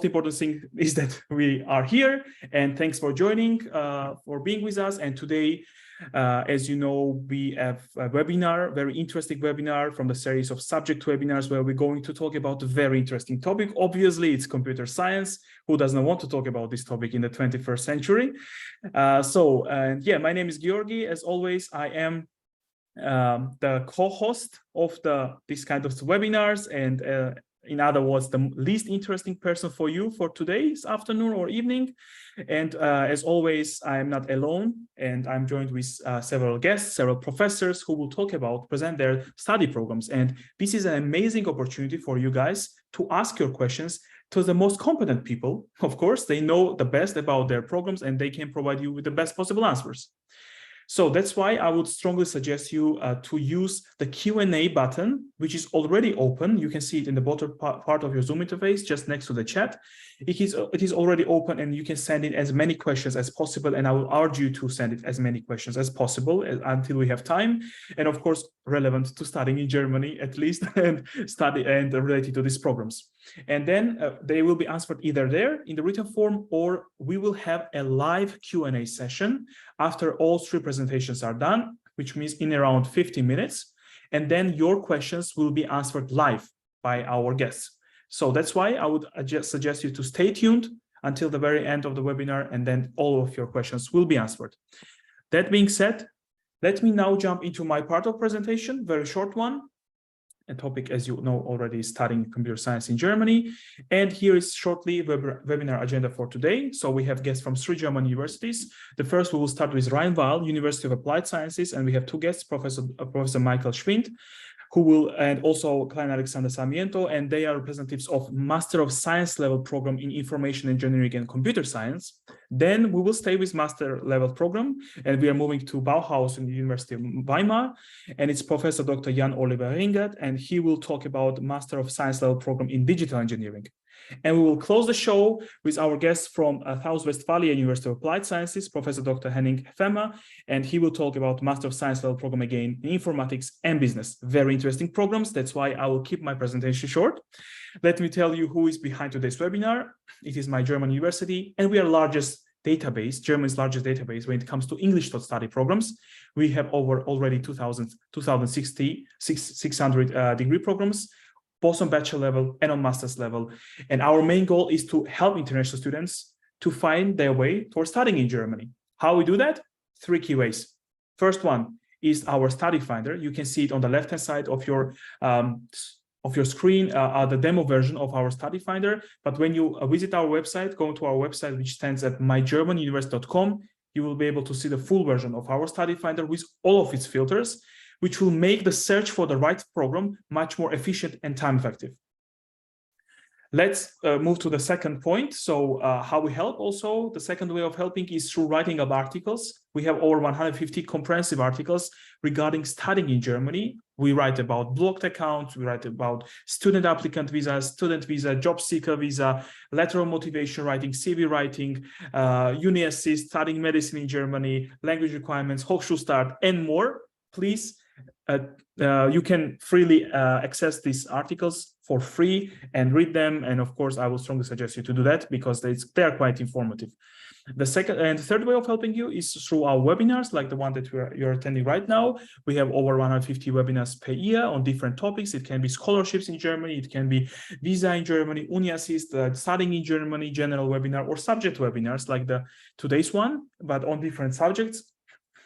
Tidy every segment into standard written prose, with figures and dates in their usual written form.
important thing is that we are here, and thanks for joining, for being with us. And today, as you know, we have a webinar, very interesting webinar from the series of subject webinars where we're going to talk about a very interesting topic. Obviously, it's computer science. Who doesn't want to talk about this topic in the 21st century? Yeah, my name is Georgi. As always, I am the co-host of this kind of webinars, and in other words, the least interesting person for you for today's afternoon or evening. And as always, I am not alone, and I'm joined with several guests, several professors who will present their study programs. And this is an amazing opportunity for you guys to ask your questions to the most competent people. Of course, they know the best about their programs, and they can provide you with the best possible answers. So that's why I would strongly suggest you to use the Q&A button, which is already open. You can see it in the bottom part of your Zoom interface, just next to the chat. It is already open, and you can send in as many questions as possible. And I will urge you to send it as many questions as possible until we have time. And of course, relevant to studying in Germany, at least, and related to these programs. And then they will be answered either there in the written form, or we will have a live Q&A session after all three presentations are done, which means in around 50 minutes. And then your questions will be answered live by our guests. So that's why I would just suggest you to stay tuned until the very end of the webinar, and then all of your questions will be answered. That being said, let me now jump into my part of presentation, very short one. A topic, as you know already, is studying computer science in Germany. And here is shortly webinar agenda for today. So we have guests from 3 German universities. The first, we will start with Rhein-Waal, University of Applied Sciences, and we have 2 guests, Professor Michael Schwind, and also Klein Alexander Sarmiento, and they are representatives of Master of Science level program in Information Engineering and Computer Science. Then we will stay with Master level program, and we are moving to Bauhaus in the University of Weimar, and it's Professor Dr. Jan Oliver Ringert, and he will talk about Master of Science level program in Digital Engineering. And we will close the show with our guest from South Westphalia University of Applied Sciences, Professor Dr. Henning Femmer, and he will talk about Master of Science level program again in Informatics and Business. Very interesting programs. That's why I will keep my presentation short. Let me tell you who is behind today's webinar. It is my German university, and we are Germany's largest database when it comes to English taught study programs. We have over already 2,600 degree programs, both on bachelor level and on master's level. And our main goal is to help international students to find their way towards studying in Germany. How we do that? 3 key ways. First one is our study finder. You can see it on the left-hand side of your screen, the demo version of our study finder. But when you visit our website, go to our website, which stands at mygermanuniversity.com, you will be able to see the full version of our study finder with all of its filters, which will make the search for the right program much more efficient and time effective. Let's move to the second point. So how we help also, the second way of helping is through writing of articles. We have over 150 comprehensive articles regarding studying in Germany. We write about blocked accounts, we write about student applicant visa, student visa, job seeker visa, letter of motivation writing, CV writing, uni assist, studying medicine in Germany, language requirements, Hochschulstart, and more. Please, you can freely access these articles for free and read them. And of course, I will strongly suggest you to do that because they are quite informative. The second and third way of helping you is through our webinars, like the one that you're attending right now. We have over 150 webinars per year on different topics. It can be scholarships in Germany, it can be visa in Germany, uni assist, studying in Germany, general webinar, or subject webinars like today's one, but on different subjects.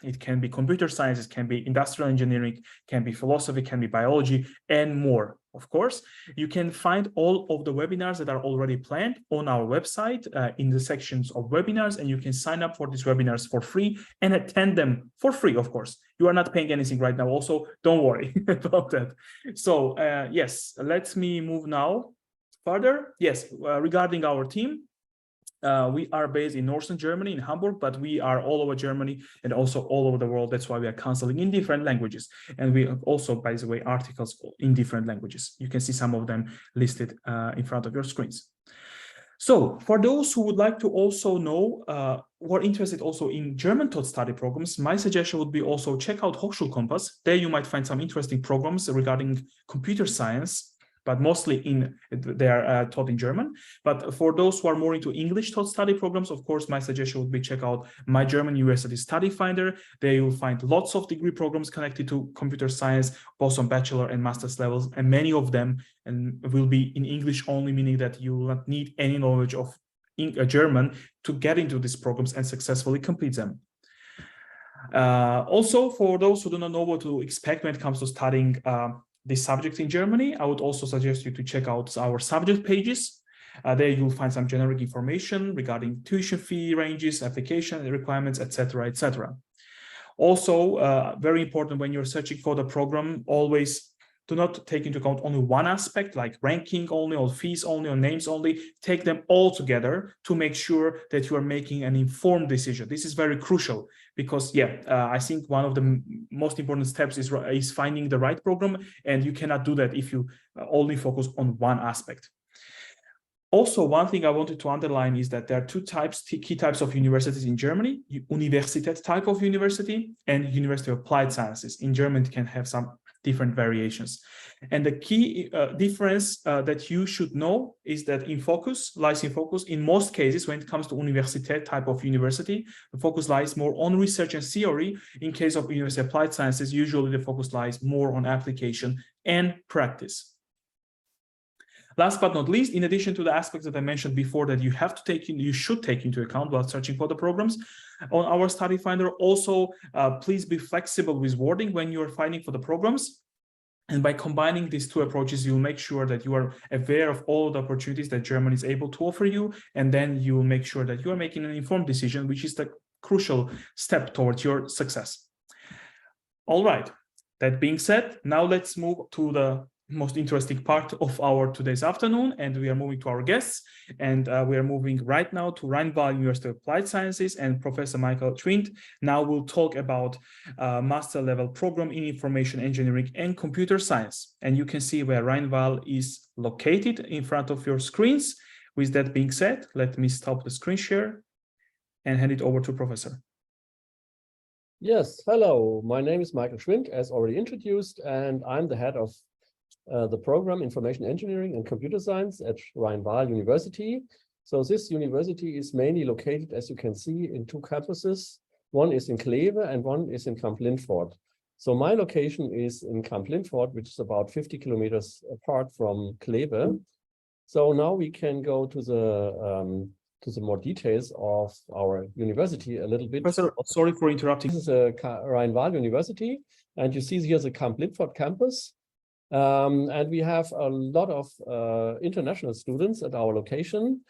It can be computer science, it can be industrial engineering, can be philosophy, can be biology, and more. Of course, you can find all of the webinars that are already planned on our website in the sections of webinars, and you can sign up for these webinars for free and attend them for free, of course. You are not paying anything right now. Also, don't worry about that. So yes, let me move now further. Yes, regarding our team. We are based in northern Germany, in Hamburg, but we are all over Germany and also all over the world. That's why we are counseling in different languages. And we also, by the way, articles in different languages. You can see some of them listed in front of your screens. So for those who would like to also know, who are interested also in German taught study programs, my suggestion would be also check out Hochschulkompass. There you might find some interesting programs regarding computer science but mostly they are taught in German. But for those who are more into English taught study programs, of course, my suggestion would be check out My German University Study Finder. There you will find lots of degree programs connected to computer science, both on bachelor and master's levels, and many of them will be in English only, meaning that you will not need any knowledge of German to get into these programs and successfully complete them. Also, for those who do not know what to expect when it comes to studying this subject in Germany, I would also suggest you to check out our subject pages. There you'll find some generic information regarding tuition fee ranges, application requirements, etc., etc. Also, very important when you're searching for the program, always do not take into account only one aspect, like ranking only, or fees only, or names only. Take them all together to make sure that you are making an informed decision. This is very crucial because, I think one of the most important steps is finding the right program, and you cannot do that if you only focus on one aspect. Also, one thing I wanted to underline is that there are key types of universities in Germany: Universität type of university and University of Applied Sciences. In German, it can have some different variations. And the key difference that you should know is that lies in focus. In most cases, when it comes to Universität type of university, the focus lies more on research and theory. In case of University of Applied Sciences, usually the focus lies more on application and practice. Last but not least, in addition to the aspects that I mentioned before that you should take into account while searching for the programs on our study finder, also please be flexible with wording when you're finding for the programs. And by combining these two approaches, you'll make sure that you are aware of all the opportunities that Germany is able to offer you. And then you will make sure that you are making an informed decision, which is the crucial step towards your success. All right. That being said, now let's move to the most interesting part of our today's afternoon, and we are moving to our guests, and we are moving right now to Rheinval University of Applied Sciences, and Professor Michael Schwind now will talk about master level program in information engineering and computer science. And you can see where Rheinval is located in front of your screens. With that being said, let me stop the screen share and hand it over to Professor. Yes, hello, my name is Michael Schwind, as already introduced, and I'm the head of the program Information Engineering and Computer Science at Rheinval University. So this university is mainly located, as you can see, in two campuses. One is in Kleve and one is in Kamp-Lintfort. So my location is in Kamp-Lintfort, which is about 50 kilometers apart from Kleve. So now we can go to the more details of our university a little bit. Professor, sorry for interrupting. This is a Rheinval University, and you see here the Kamp-Lintfort campus. And we have a lot of international students at our location.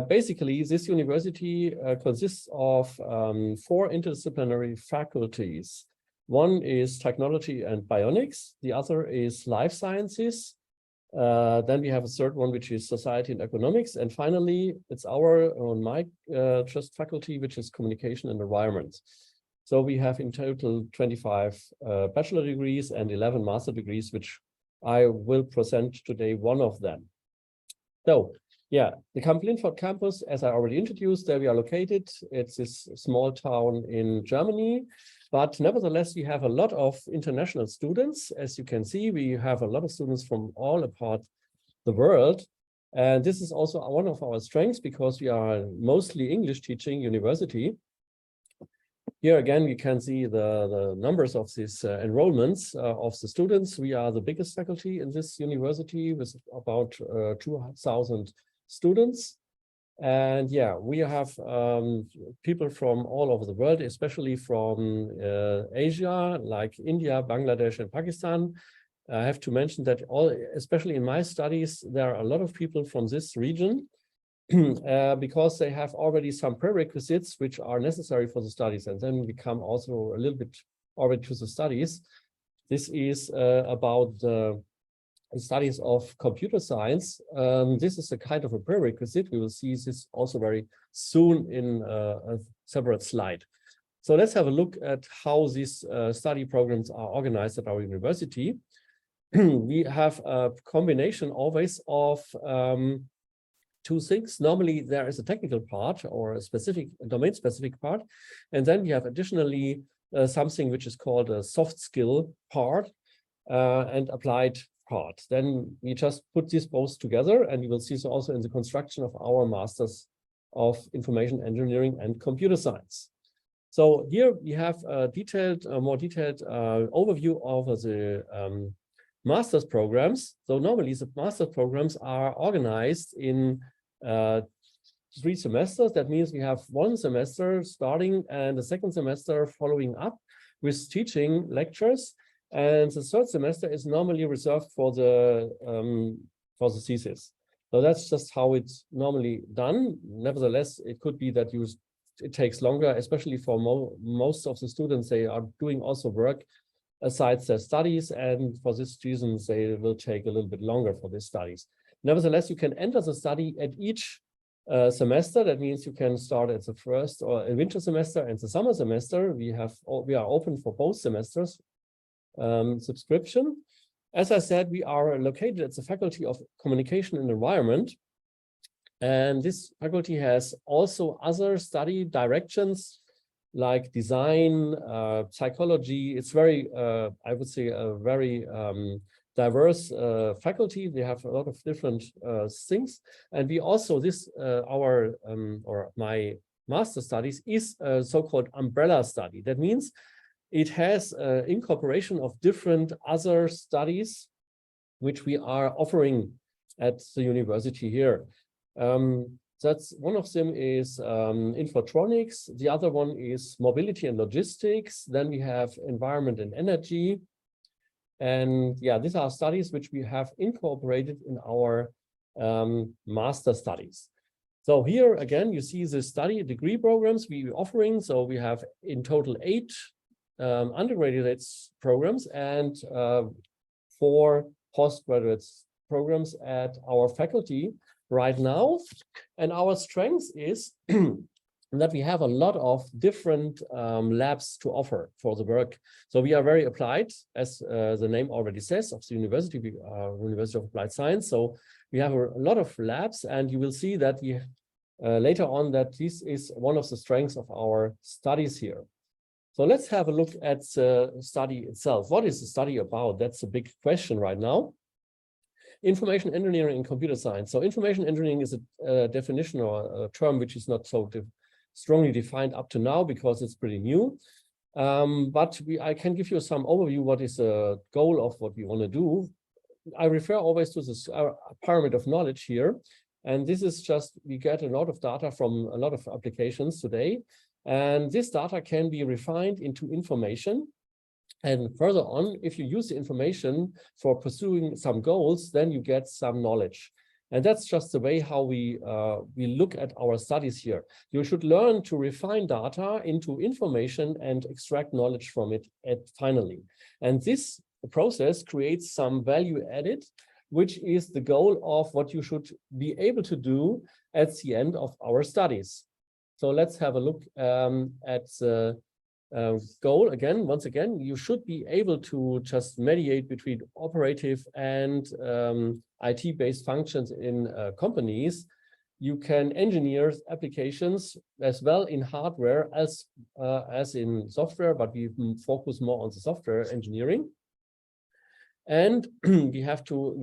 Basically, this university consists of 4 interdisciplinary faculties. One is technology and bionics, the other is life sciences. Then we have a third one, which is society and economics. And finally, it's my trust faculty, which is communication and environment. So we have in total 25 bachelor degrees and 11 master degrees, which I will present today one of them. So, the Kamp-Lintfort campus, as I already introduced, there we are located. It's this small town in Germany, but nevertheless, we have a lot of international students. As you can see, we have a lot of students from all apart the world. And this is also one of our strengths because we are mostly English teaching university. Here again, we can see the numbers of these enrollments of the students. We are the biggest faculty in this university with about 2,000 students. And we have people from all over the world, especially from Asia, like India, Bangladesh, and Pakistan. I have to mention that especially in my studies, there are a lot of people from this region. Because they have already some prerequisites which are necessary for the studies, and then we come also a little bit already to the studies. This is about the studies of computer science. This is a kind of a prerequisite. We will see this also very soon in a separate slide. So let's have a look at how these study programs are organized at our university. We have a combination always of two things. Normally, there is a technical part or a specific domain-specific part, and then we have additionally something which is called a soft skill part and applied part. Then we just put these both together, and you will see so also in the construction of our Masters of Information Engineering and Computer Science. So here we have a detailed, more detailed overview of the master's programs. So normally the master's programs are organized in 3 semesters. That means we have 1 semester starting and the 2nd semester following up with teaching lectures. And the 3rd semester is normally reserved for the thesis. So that's just how it's normally done. Nevertheless, it could be that it takes longer, especially for most of the students. They are doing also work aside their studies, and for this reason, they will take a little bit longer for these studies. Nevertheless, you can enter the study at each semester. That means you can start at the first or a winter semester and the summer semester. We are open for both semesters subscription. As I said, we are located at the Faculty of Communication and Environment. And this faculty has also other study directions like design, psychology. It's very, I would say, a very diverse faculty. They have a lot of different things. And we also, my master studies is a so-called umbrella study. That means it has incorporation of different other studies which we are offering at the university here. That's one of them is infotronics. The other one is mobility and logistics. Then we have environment and energy. And yeah, these are studies which we have incorporated in our master studies. So here again, you see the study degree programs we're offering. So we have in total 8 undergraduate programs and 4 postgraduate programs at our faculty right now. And our strength is that we have a lot of different labs to offer for the work. So we are very applied, as the name already says, of the university. We are University of Applied Science. So we have a lot of labs, and you will see that we later on that this is one of the strengths of our studies here. So let's have a look at the study itself. What is the study about? That's a big question right now. Information engineering and computer science. So information engineering is a definition or a term which is not so strongly defined up to now because it's pretty new. But I can give you some overview what is the goal of what we want to do. I refer always to this pyramid of knowledge here. And this is just, we get a lot of data from a lot of applications today. And this data can be refined into information. And further on, if you use the information for pursuing some goals, then you get some knowledge. And that's just the way how we look at our studies here. You should learn to refine data into information and extract knowledge from it finally. And this process creates some value added, which is the goal of what you should be able to do at the end of our studies. So let's have a look at the goal again. Once again, you should be able to just mediate between operative and IT-based functions in companies. You can engineer applications as well in hardware as in software, but we focus more on the software engineering. And you have to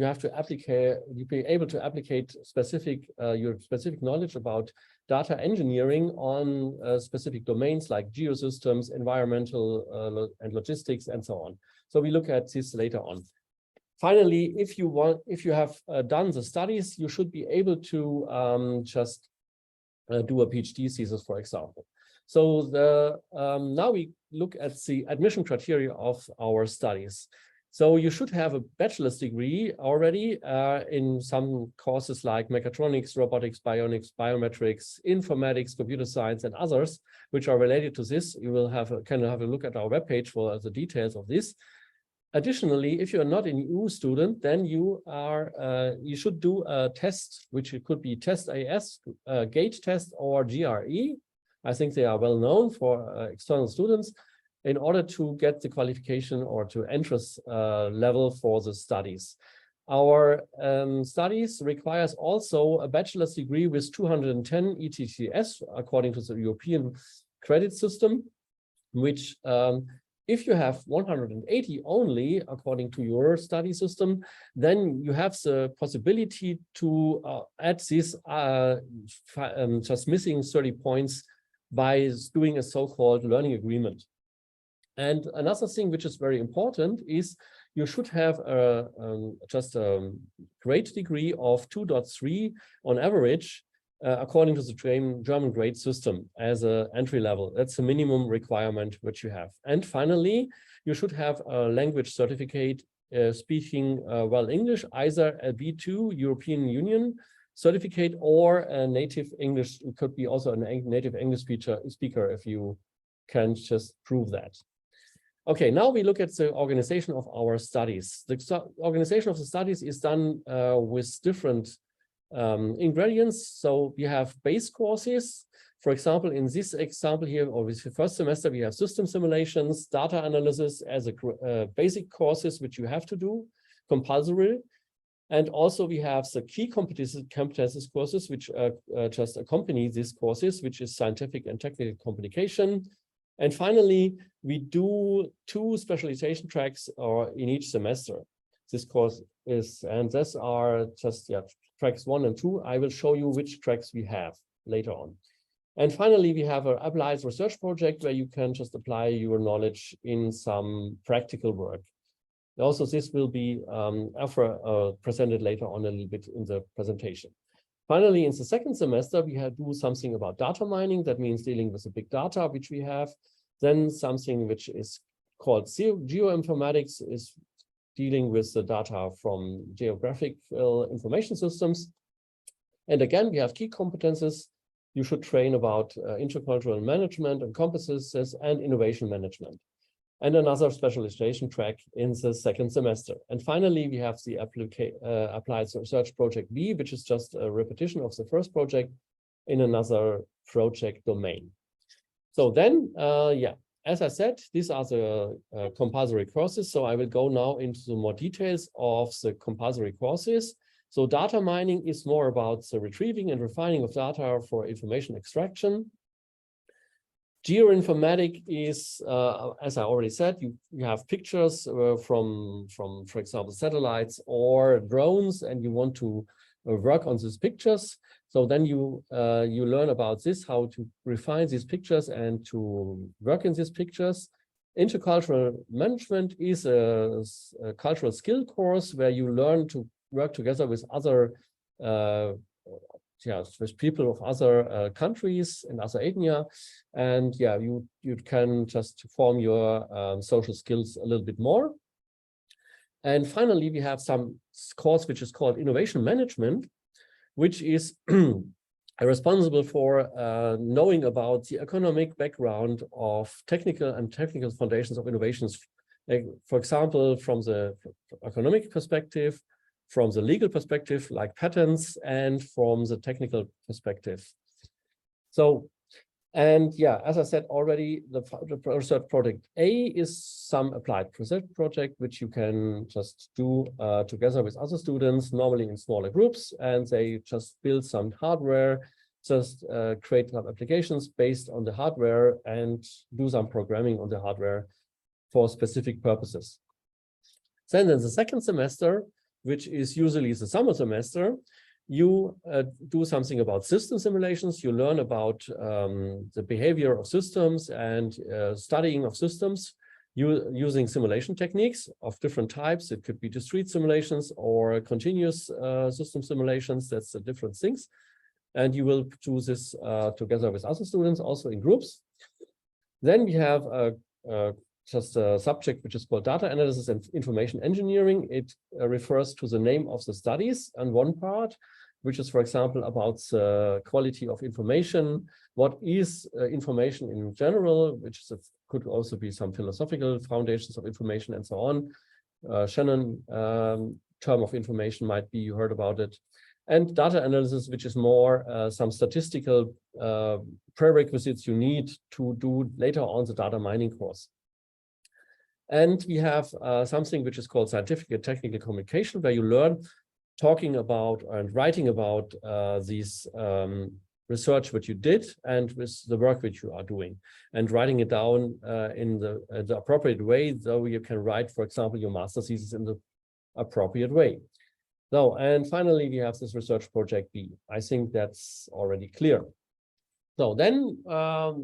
be able to applicate your specific knowledge about data engineering on specific domains like geosystems, environmental and logistics, and so on. So we look at this later on. Finally, if you have done the studies, you should be able to just do a PhD thesis, for example. So now we look at the admission criteria of our studies. So you should have a bachelor's degree already in some courses like mechatronics, robotics, bionics, biometrics, informatics, computer science, and others, which are related to this. You will can have a look at our webpage for the details of this. Additionally, if you are not an EU student, then you should do a test, which it could be Test AS, GATE test, or GRE. I think they are well known for external students, in order to get the qualification or to entrance level for the studies. Our studies requires also a bachelor's degree with 210 ECTS, according to the European credit system, which If you have 180 only, according to your study system, then you have the possibility to add this just missing 30 points by doing a so-called learning agreement. And another thing which is very important is you should have just a grade degree of 2.3 on average, according to the German grade system as an entry level. That's the minimum requirement which you have. And finally, you should have a language certificate speaking well English, either a B2 European Union certificate or a native English. It could be also a native English speaker if you can just prove that. Okay, now we look at the organization of our studies. The organization of the studies is done with different ingredients. So we have base courses. For example, in this example here, or with the first semester, we have system simulations, data analysis as a basic courses, which you have to do, compulsory. And also we have the key competences courses, which just accompany these courses, which is scientific and technical communication. And finally, we do 2 specialization tracks in each semester. This course is, and these are just tracks 1 and 2. I will show you which tracks we have later on. And finally, we have an applied research project where you can just apply your knowledge in some practical work. Also, this will be presented later on a little bit in the presentation. Finally, in the second semester, we do something about data mining. That means dealing with the big data, which we have. Then something which is called geoinformatics is dealing with the data from geographical information systems. And again, we have key competences. You should train about intercultural management and competences and innovation management. And another specialization track in the second semester. And finally, we have the applied research project B, which is just a repetition of the first project in another project domain. So then, as I said, these are the compulsory courses. So I will go now into more details of the compulsory courses. So data mining is more about the retrieving and refining of data for information extraction. Geoinformatics is, as I already said, you have pictures from, for example, satellites or drones, and you want to work on these pictures. So then you learn about this, how to refine these pictures and to work in these pictures. Intercultural management is a cultural skill course where you learn to work together with other with people of other countries and other ethnia, and you can just form your social skills a little bit more. And finally, we have some course which is called innovation management, which is responsible for knowing about the economic background of technical foundations of innovations. Like, for example, from the economic perspective, from the legal perspective, like patents, and from the technical perspective. So, and as I said already, the research project A is some applied research project, which you can just do together with other students, normally in smaller groups, and they just build some hardware, just create some applications based on the hardware and do some programming on the hardware for specific purposes. Then in the second semester, which is usually the summer semester, you do something about system simulations. You learn about the behavior of systems and studying of systems using simulation techniques of different types. It could be discrete simulations or continuous system simulations. That's the different things. And you will do this together with other students, also in groups. Then we have just a subject which is called data analysis and information engineering. It refers to the name of the studies and one part, which is, for example, about the quality of information. What is information in general, which is could also be some philosophical foundations of information and so on. Shannon term of information might be, you heard about it. And data analysis, which is more some statistical prerequisites you need to do later on the data mining course. And we have something which is called scientific and technical communication, where you learn talking about and writing about these research what you did and with the work which you are doing, and writing it down in the appropriate way, so you can write, for example, your master thesis in the appropriate way. So, and finally, we have this research project B. I think that's already clear. So then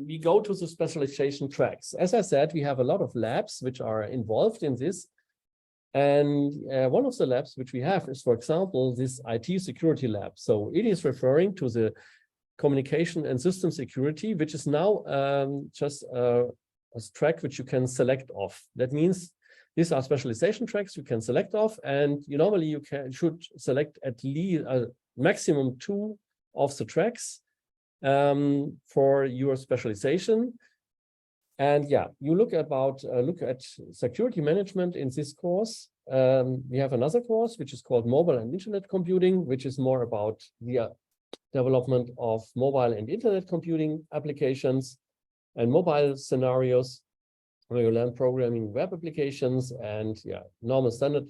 we go to the specialization tracks. As I said, we have a lot of labs which are involved in this. And one of the labs which we have is, for example, this IT security lab. So it is referring to the communication and system security, which is now just a track which you can select off. That means these are specialization tracks you can select off, and normally you should select at least a maximum 2 of the tracks for your specialization. And yeah, you look at security management in this course. We have another course which is called mobile and internet computing, which is more about the development of mobile and internet computing applications and mobile scenarios, where you learn programming web applications and normal standard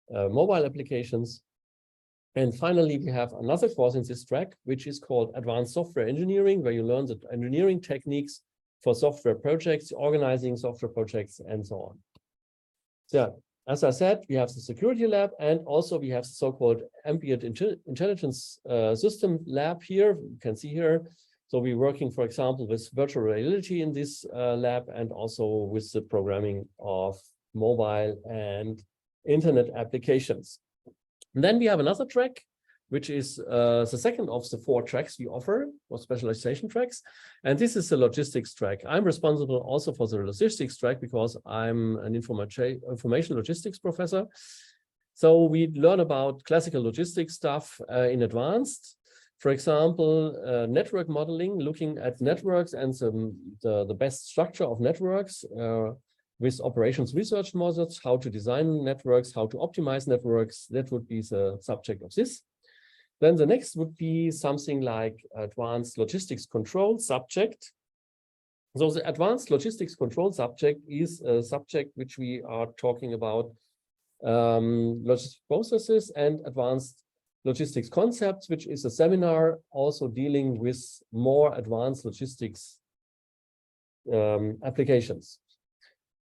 mobile applications. And finally, we have another course in this track, which is called Advanced Software Engineering, where you learn the engineering techniques for software projects, organizing software projects, and so on. So, as I said, we have the security lab, and also we have the so-called ambient intelligence system lab here. You can see here. So we're working, for example, with virtual reality in this lab, and also with the programming of mobile and internet applications. And then we have another track, which is the second of the 4 tracks we offer, or specialization tracks. And this is the logistics track. I'm responsible also for the logistics track because I'm an information logistics professor. So we learn about classical logistics stuff in advanced. For example, network modeling, looking at networks and the best structure of networks with operations research models, how to design networks, how to optimize networks. That would be the subject of this. Then the next would be something like advanced logistics control subject. So the advanced logistics control subject is a subject which we are talking about logistic processes and advanced logistics concepts, which is a seminar also dealing with more advanced logistics applications.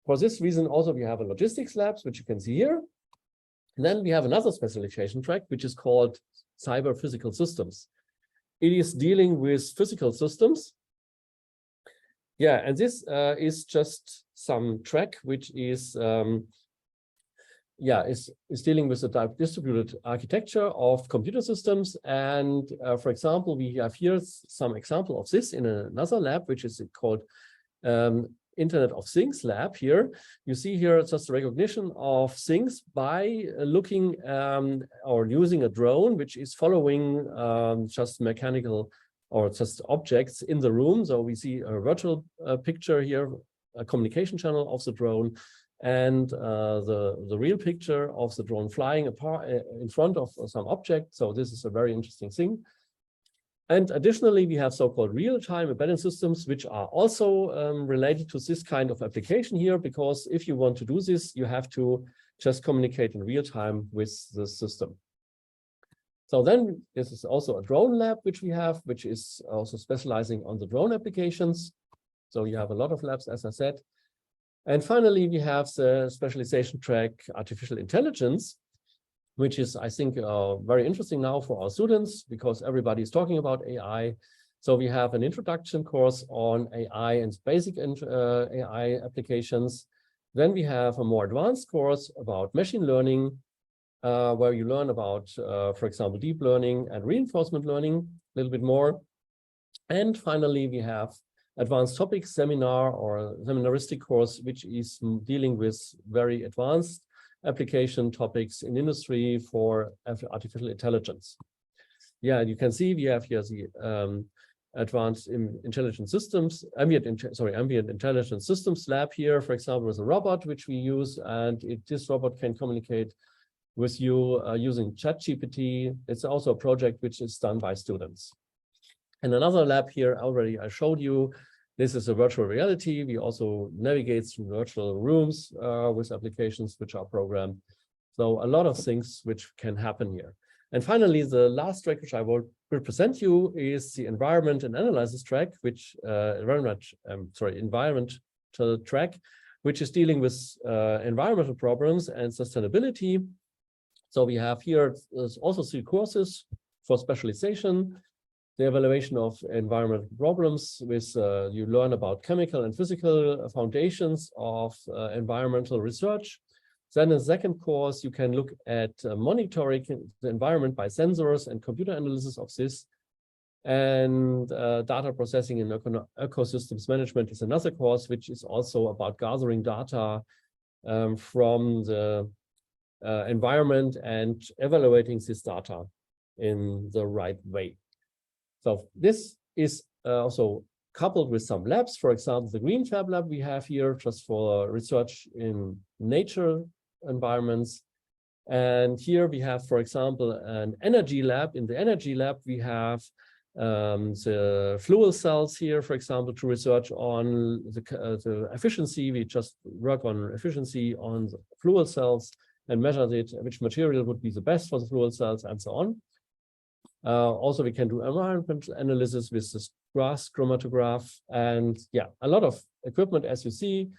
For this reason, also we have a logistics labs, which you can see here. And then we have another specialization track, which is called cyber physical systems. It is dealing with physical systems. Yeah, and this is just some track which is dealing with the distributed architecture of computer systems. And for example, we have here some example of this in another lab, which is called Internet of Things lab. Here you see here just the recognition of things by looking or using a drone, which is following just mechanical or just objects in the room. So we see a virtual picture here, a communication channel of the drone, and the real picture of the drone flying apart in front of some object. So this is a very interesting thing. And additionally, we have so-called real-time embedded systems, which are also related to this kind of application here, because if you want to do this, you have to just communicate in real time with the system. So then this is also a drone lab, which we have, which is also specializing on the drone applications. So you have a lot of labs, as I said. And finally, we have the specialization track artificial intelligence, which is, I think, very interesting now for our students because everybody is talking about AI. So we have an introduction course on AI and basic AI applications. Then we have a more advanced course about machine learning, where you learn about, for example, deep learning and reinforcement learning a little bit more. And finally, we have advanced topics seminar or seminaristic course, which is dealing with very advanced application topics in industry for artificial intelligence. Yeah, you can see we have here the advanced intelligent systems, ambient intelligent systems lab here, for example, with a robot which we use, and this robot can communicate with you using ChatGPT. It's also a project which is done by students. And another lab here already I showed you. This is a virtual reality. We also navigate through virtual rooms with applications which are programmed. So a lot of things which can happen here. And finally, the last track which I will present you is the environment and analysis track, which environmental track, which is dealing with environmental problems and sustainability. So we have here also 3 courses for specialization. The evaluation of environmental problems with you learn about chemical and physical foundations of environmental research. Then in the second course, you can look at monitoring the environment by sensors and computer analysis of this. And data processing and ecosystems management is another course, which is also about gathering data from the environment and evaluating this data in the right way. So this is also coupled with some labs. For example, the Green Fab Lab we have here just for research in nature environments. And here we have, for example, an energy lab. In the energy lab, we have the fuel cells here, for example, to research on the efficiency. We just work on efficiency on the fuel cells and measure it, which material would be the best for the fuel cells and so on. Also, we can do environmental analysis with this gas chromatograph, and yeah, a lot of equipment, as you see,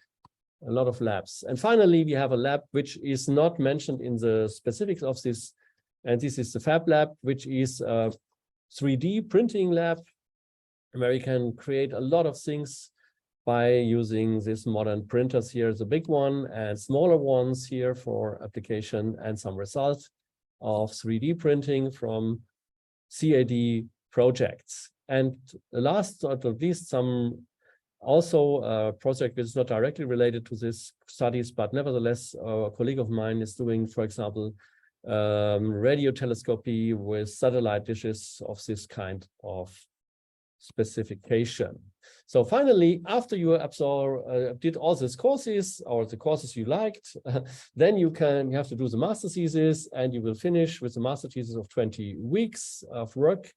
a lot of labs. And finally, we have a lab which is not mentioned in the specifics of this, and this is the Fab Lab, which is a 3D printing lab, where you can create a lot of things by using these modern printers. Here, the big one and smaller ones here for application, and some results of 3D printing from CAD projects. And last but not least, some also a project which is not directly related to these studies, but nevertheless, a colleague of mine is doing, for example, radio telescopy with satellite dishes of this kind of specification. So finally, after you did all these courses or the courses you liked, then you have to do the master thesis, and you will finish with the master thesis of 20 weeks of work.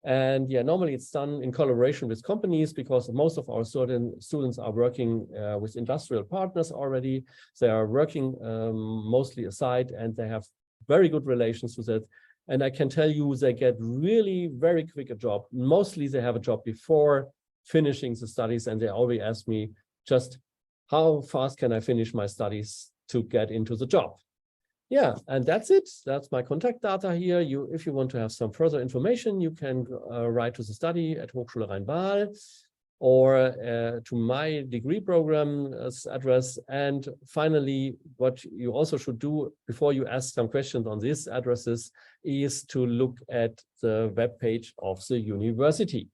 And yeah, normally it's done in collaboration with companies, because most of our students are working with industrial partners already. They are working mostly aside, and they have very good relations with it. And I can tell you, they get really very quick a job. Mostly they have a job before finishing the studies, and they always ask me, just how fast can I finish my studies to get into the job? Yeah, and that's it. That's my contact data here. If you want to have some further information, you can write to the study at Hochschule Rhein-Waal, or to my degree program address. And finally, what you also should do before you ask some questions on these addresses is to look at the webpage of the university.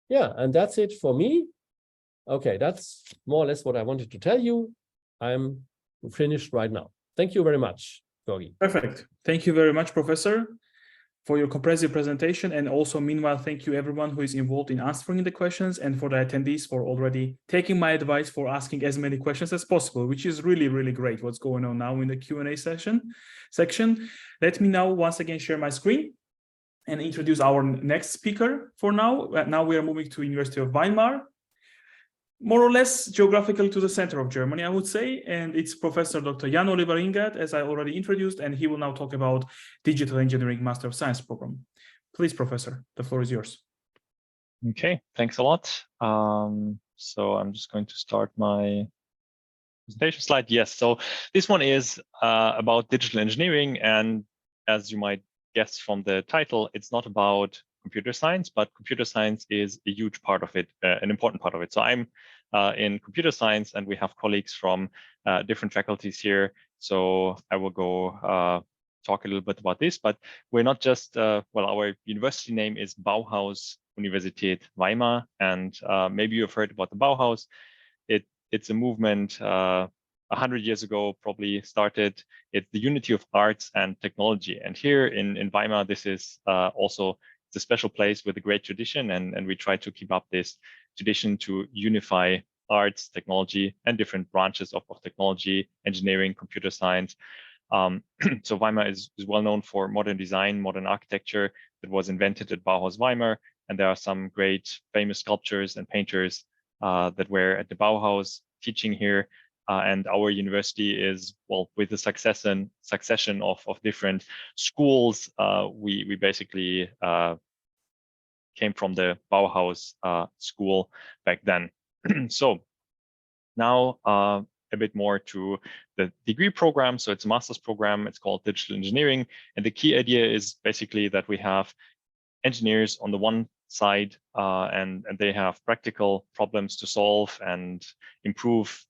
Yeah, and that's it for me. Okay, that's more or less what I wanted to tell you. I'm finished right now. Thank you very much, Gorgi. Perfect. Thank you very much, Professor, for your comprehensive presentation. And also, meanwhile, thank you everyone who is involved in answering the questions, and for the attendees for already taking my advice for asking as many questions as possible, which is really, really great what's going on now in the Q&A section. Let me now once again share my screen and introduce our next speaker for now. Now we are moving to University of Weimar, more or less geographical to the center of Germany, I would say. And it's Professor Dr. Jan Oliver Ingert, as I already introduced, and he will now talk about Digital Engineering Master of Science program. Please, Professor, the floor is yours. Okay, thanks a lot. So I'm just going to start my presentation slide. Yes, so this one is about digital engineering. And as you might guess from the title, it's not about computer science, but computer science is a huge part of it, an important part of it. So I'm in computer science, and we have colleagues from different faculties here. So I will go talk a little bit about this, but we're not just, well, our university name is Bauhaus Universität Weimar, and maybe you've heard about the Bauhaus. It's a movement 100 years ago, probably started. It's the unity of arts and technology. And here in Weimar, this is also a special place with a great tradition, and we try to keep up this tradition to unify arts, technology, and different branches of technology, engineering, computer science. So Weimar is well known for modern design, modern architecture that was invented at Bauhaus Weimar, and there are some great famous sculptors and painters that were at the Bauhaus teaching here. and our university is, well, with the succession of different schools, we basically came from the Bauhaus school back then. So now a bit more to the degree program. So it's a master's program. It's called Digital Engineering. And the key idea is basically that we have engineers on the one side, and they have practical problems to solve and improve,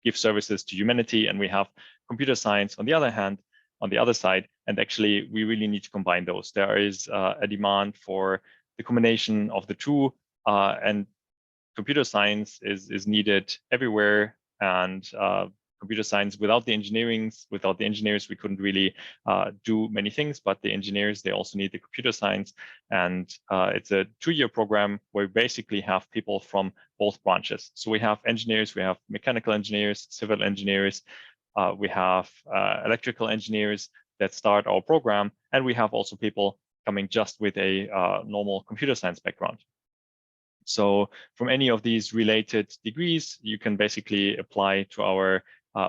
give services to humanity. And we have computer science on the other hand, on the other side. And actually, we really need to combine those. There is a demand for the combination of the two, and computer science is needed everywhere. And computer science without the engineers, we couldn't really do many things. But the engineers, they also need the computer science. And it's a 2-year program where we basically have people from both branches. So we have engineers, we have mechanical engineers, civil engineers, we have electrical engineers that start our program. And we have also people coming just with a normal computer science background. So from any of these related degrees, you can basically apply to our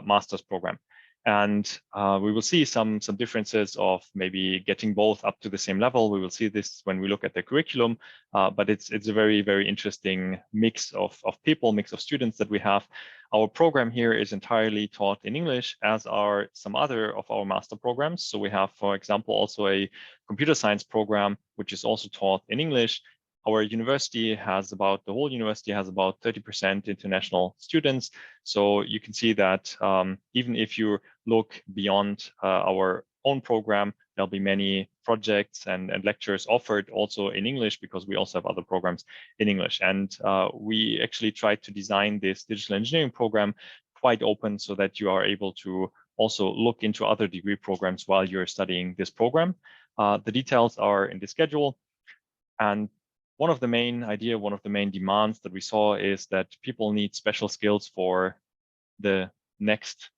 master's program. And we will see some differences of maybe getting both up to the same level. We will see this when we look at the curriculum, but it's a very, very interesting mix of people, mix of students that we have. Our program here is entirely taught in English, as are some other of our master programs. So we have, for example, also a computer science program, which is also taught in English. Our university has the whole university has about 30% international students. So you can see that even if you look beyond our own program, there'll be many projects and lectures offered also in English, because we also have other programs in English. And we actually tried to design this digital engineering program quite open so that you are able to also look into other degree programs while you're studying this program. The details are in the schedule. And one of the main demands that we saw is that people need special skills for the next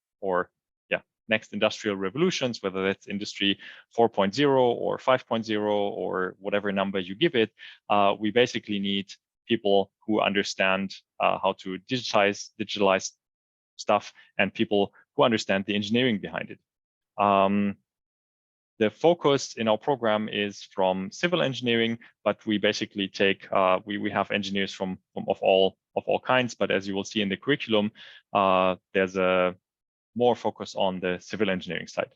industrial revolutions, whether that's industry 4.0 or 5.0 or whatever number you give it. We basically need people who understand how to digitalize stuff, and people who understand the engineering behind it. The focus in our program is from civil engineering, but we basically take we have engineers from all kinds. But as you will see in the curriculum, there's a more focus on the civil engineering side.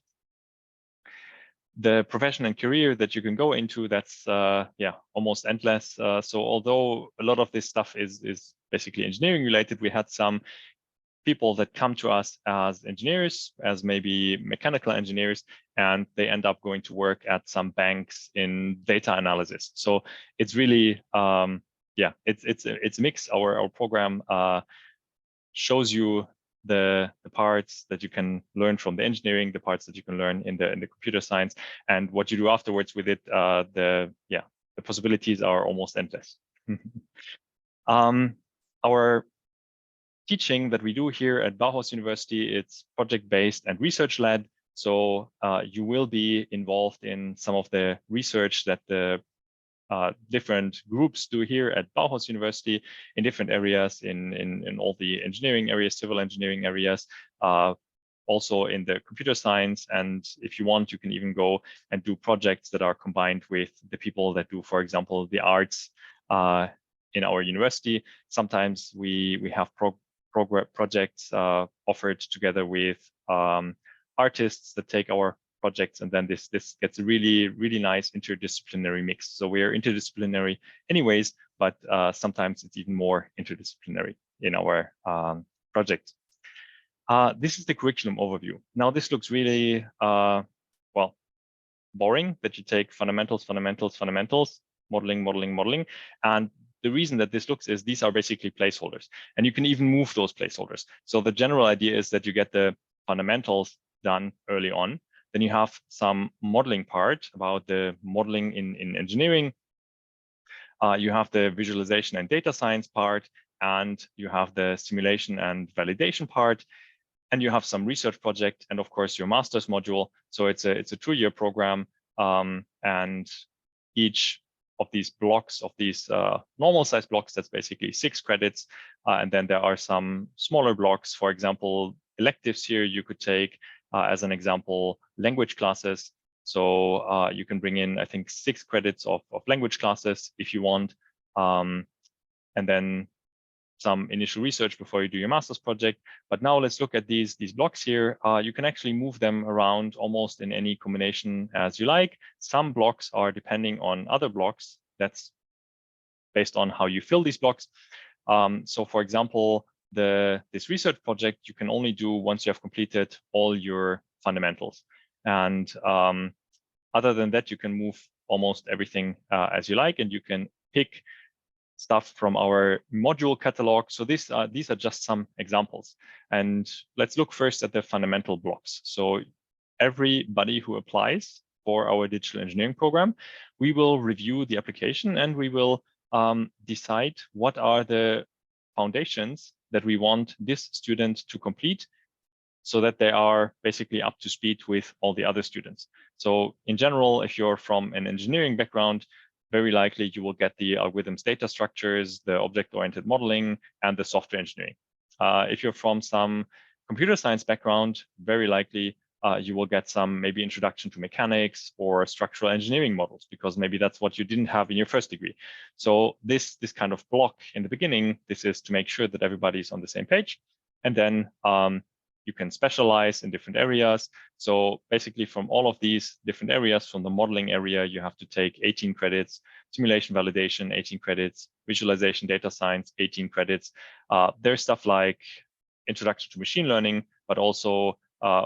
The profession and career that you can go into, that's almost endless. So although a lot of this stuff is basically engineering related, we had some people that come to us as engineers, as maybe mechanical engineers, and they end up going to work at some banks in data analysis. So it's really, it's a mix. Our program shows you the parts that you can learn from the engineering, the parts that you can learn in the computer science, and what you do afterwards with it. The possibilities are almost endless. Our teaching that we do here at Bauhaus University, it's project-based and research-led. So you will be involved in some of the research that the different groups do here at Bauhaus University in different areas, in all the engineering areas, civil engineering areas, also in the computer science. And if you want, you can even go and do projects that are combined with the people that do, for example, the arts in our university. Sometimes we have projects offered together with artists that take our projects, and then this gets a really, really nice interdisciplinary mix. So we are interdisciplinary anyways, but sometimes it's even more interdisciplinary in our project. This is the curriculum overview. Now this looks really boring, that you take fundamentals, modeling, and the reason that this looks is these are basically placeholders, and you can even move those placeholders. So the general idea is that you get the fundamentals done early on. Then you have some modeling part about the modeling in engineering. You have the visualization and data science part, and you have the simulation and validation part, and you have some research project, and of course your master's module. So it's a 2-year program, and each these blocks, of these normal size blocks, that's basically 6 credits. And then there are some smaller blocks, for example, electives here you could take, as an example, language classes. So you can bring in, I think, 6 credits of language classes if you want. And then some initial research before you do your master's project. But now let's look at these blocks here. You can actually move them around almost in any combination as you like. Some blocks are depending on other blocks. That's based on how you fill these blocks. So for example, this research project you can only do once you have completed all your fundamentals. And other than that, you can move almost everything as you like, and you can pick stuff from our module catalog. So these are just some examples. And let's look first at the fundamental blocks. So everybody who applies for our digital engineering program, we will review the application and we will decide what are the foundations that we want this student to complete so that they are basically up to speed with all the other students. So in general, if you're from an engineering background, very likely you will get the algorithms data structures, the object-oriented modeling, and the software engineering. If you're from some computer science background, very likely you will get some maybe introduction to mechanics or structural engineering models, because maybe that's what you didn't have in your first degree. So this kind of block in the beginning, this is to make sure that everybody's on the same page. And then you can specialize in different areas. So basically from all of these different areas, from the modeling area, you have to take 18 credits, simulation validation, 18 credits, visualization, data science, 18 credits. There's stuff like introduction to machine learning, but also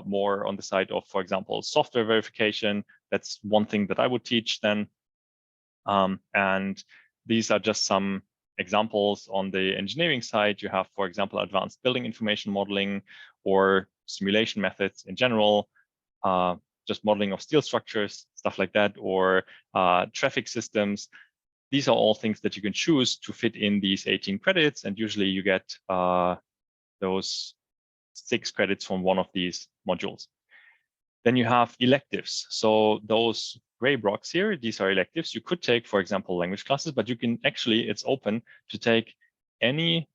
more on the side of, for example, software verification. That's one thing that I would teach then. And these are just some examples. On the engineering side, you have, for example, advanced building information modeling or simulation methods in general, just modeling of steel structures, stuff like that, or traffic systems. These are all things that you can choose to fit in these 18 credits, and usually you get those 6 credits from one of these modules. Then you have electives. So those gray blocks here, these are electives. You could take, for example, language classes, but you can actually, it's open to take any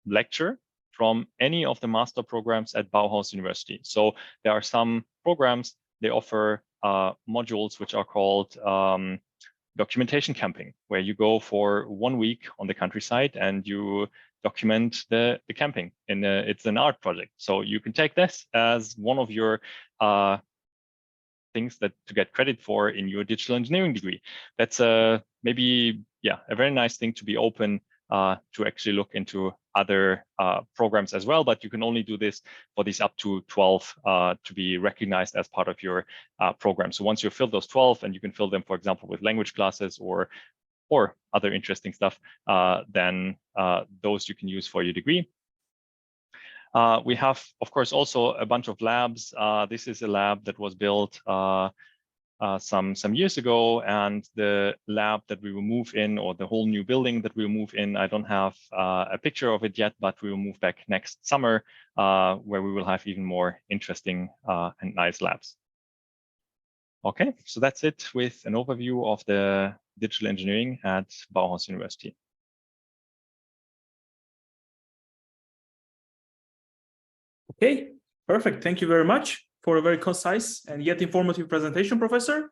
lecture from any of the master programs at Bauhaus University. So there are some programs, they offer modules which are called documentation camping, where you go for 1 week on the countryside and you document the camping. And it's an art project. So you can take this as one of your things that to get credit for in your digital engineering degree. That's maybe, yeah, a very nice thing to be open to actually look into other programs as well, but you can only do this for these up to 12 to be recognized as part of your program. So once you fill those 12 and you can fill them, for example, with language classes or other interesting stuff, then those you can use for your degree. We have, of course, also a bunch of labs. This is a lab that was built some years ago, and the lab that we will move in, or the whole new building that we will move in, I don't have a picture of it yet, but we will move back next summer, where we will have even more interesting and nice labs. Okay, so that's it with an overview of the digital engineering at Bauhaus University. Okay, perfect. Thank you very much for a very concise and yet informative presentation, Professor.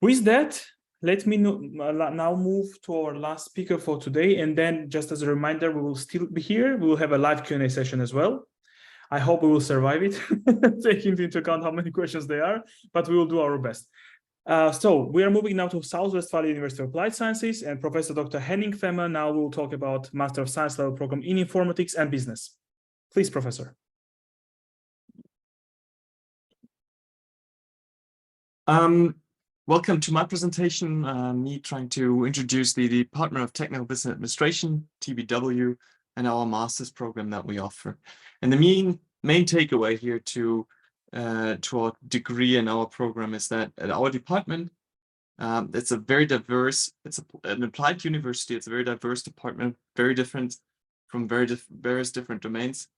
With that, let me now move to our last speaker for today. And then just as a reminder, we will still be here. We will have a live Q&A session as well. I hope we will survive it, taking into account how many questions there are, but we will do our best. So we are moving now to South Westphalia University of Applied Sciences, and Professor Dr. Henning Fehmer now will talk about Master of Science level program in informatics and business. Please, Professor. Welcome to my presentation, me trying to introduce the Department of Technical Business Administration, TBW, and our master's program that we offer. And the main takeaway here to our degree and our program is that at our department, it's a very diverse, an applied university, it's a very diverse department, very different from various different domains,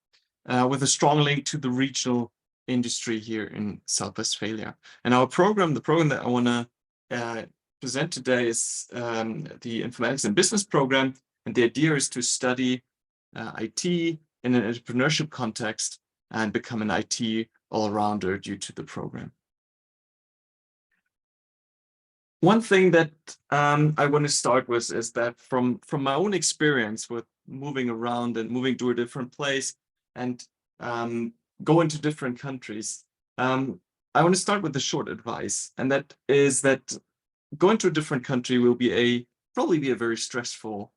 with a strong link to the regional industry here in South Westphalia. And our program, the program that I want to present today is the Informatics and Business program. And the idea is to study IT in an entrepreneurship context and become an IT all-rounder due to the program. One thing that I want to start with is that from my own experience with moving around and moving to a different place and going to different countries, I want to start with a short advice, and that is that going to a different country will be probably be a very stressful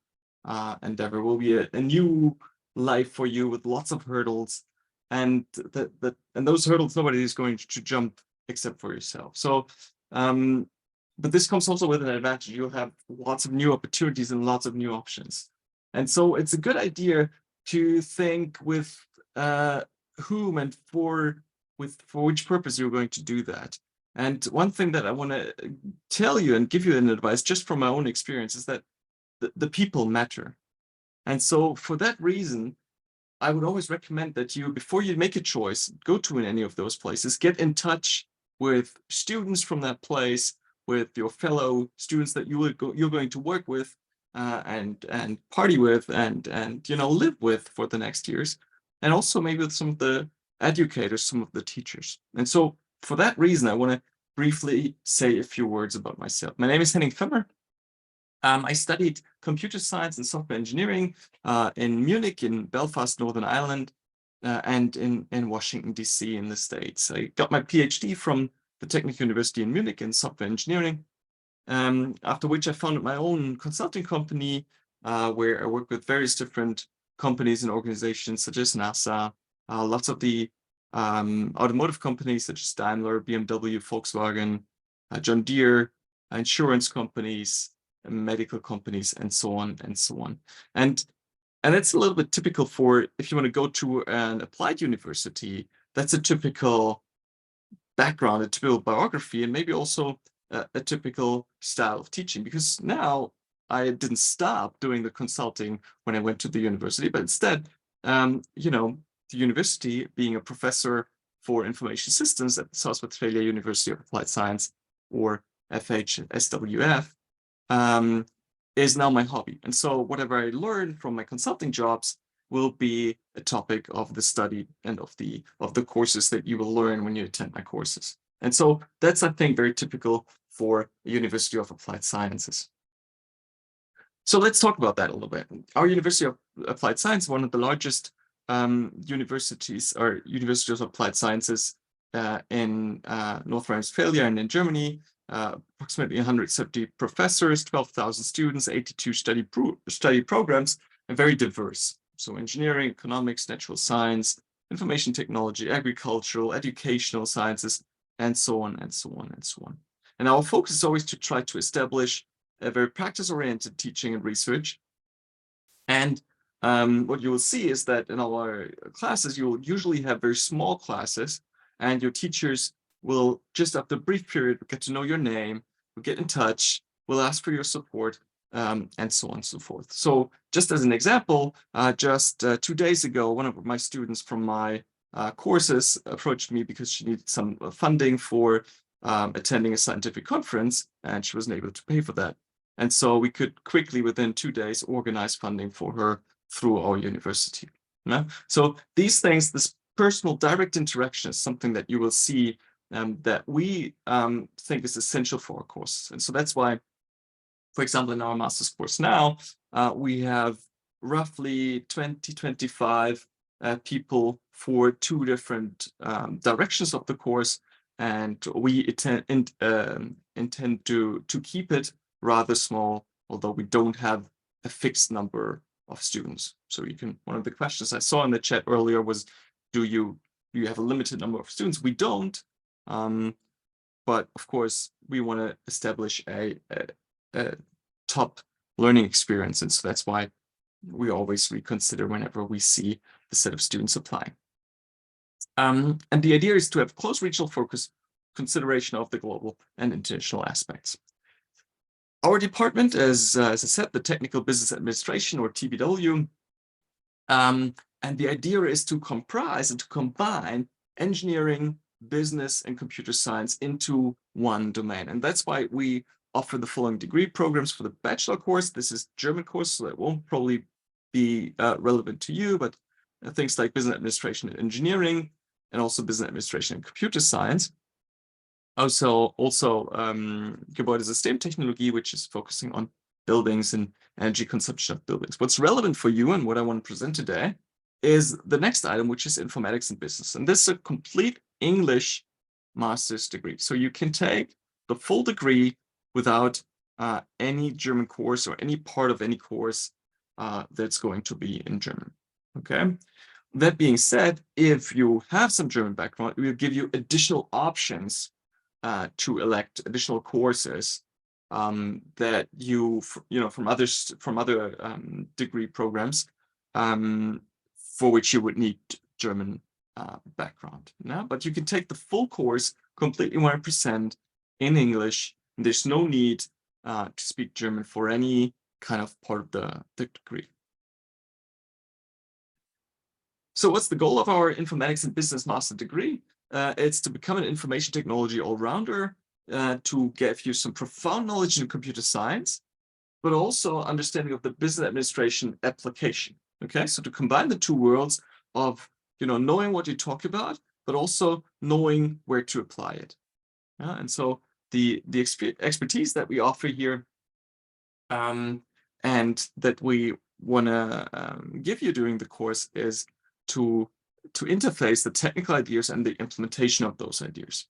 endeavor, will be a new life for you with lots of hurdles, and those hurdles nobody is going to jump except for yourself. So but this comes also with an advantage. You'll have lots of new opportunities and lots of new options. And so it's a good idea to think with whom and for which purpose you're going to do that. And one thing that I want to tell you and give you an advice just from my own experience is that the people matter. And so for that reason, I would always recommend that you, before you make a choice, go to any of those places, get in touch with students from that place, with your fellow students that you're going to work with and party with and live with for the next years, and also maybe with some of the educators, some of the teachers. And so for that reason, I want to briefly say a few words about myself. My name is Henning Femmer. I studied computer science and software engineering in Munich, in Belfast, Northern Ireland, and in Washington, DC in the States. I got my PhD from the Technical University in Munich in software engineering, after which I founded my own consulting company where I work with various different companies and organizations such as NASA, lots of the automotive companies such as Daimler, BMW, Volkswagen, John Deere, insurance companies, medical companies, and so on and so on. And that's a little bit typical for, if you want to go to an applied university, that's a typical background, a typical biography, and maybe also a typical style of teaching. Because now I didn't stop doing the consulting when I went to the university, but instead, the university, being a professor for information systems at the South Australia University of Applied Science, or FHSWF, is now my hobby. And so whatever I learn from my consulting jobs will be a topic of the study and of the courses that you will learn when you attend my courses. And so that's, I think, very typical for a University of Applied Sciences. So let's talk about that a little bit. Our University of Applied Science is one of the largest universities or Universities of Applied Sciences in North Rhine-Westphalia and in Germany. Approximately 170 professors, 12,000 students, 82 study programs, and very diverse. So engineering, economics, natural science, information technology, agricultural, educational sciences, and so on and so on and so on. And our focus is always to try to establish a very practice-oriented teaching and research. And what you will see is that in our classes, you will usually have very small classes, and your teachers will, just after a brief period, get to know your name, will get in touch, will ask for your support, and so on and so forth. So just as an example, just 2 days ago, one of my students from my courses approached me because she needed some funding for attending a scientific conference, and she wasn't able to pay for that. And so we could quickly, within 2 days, organize funding for her through our university. So these things, this personal direct interaction is something that you will see that we think is essential for our courses. And so that's why, for example, in our master's course now, we have roughly 20-25 people for 2 different directions of the course, and we intend to keep it rather small, although we don't have a fixed number of students. So you can, one of the questions I saw in the chat earlier was, do you have a limited number of students? We don't, but of course we want to establish a top learning experience, and so that's why we always reconsider whenever we see the set of students applying. And the idea is to have close regional focus, consideration of the global and international aspects. Our department, as I said, the Technical Business Administration, or TBW, and the idea is to comprise and to combine engineering, business, and computer science into one domain. And that's why we offer the following degree programs for the bachelor course. This is German course, so that won't probably be relevant to you, but things like business administration and engineering, and also business administration and computer science. Also Gebäudesystemtechnologie, which is focusing on buildings and energy consumption of buildings. What's relevant for you and what I want to present today is the next item, which is informatics and business. And this is a complete English master's degree. So you can take the full degree without any German course or any part of any course that's going to be in German. Okay. That being said, if you have some German background, it will give you additional options to elect additional courses that from other degree programs for which you would need German background. Yeah? But you can take the full course completely 100% in English. And there's no need to speak German for any kind of part of the degree. So what's the goal of our informatics and business master degree? It's to become an information technology all-rounder, to give you some profound knowledge in computer science, but also understanding of the business administration application. Okay, so to combine the two worlds of knowing what you talk about, but also knowing where to apply it. And so the expertise that we offer here and that we want to give you during the course is to interface the technical ideas and the implementation of those ideas.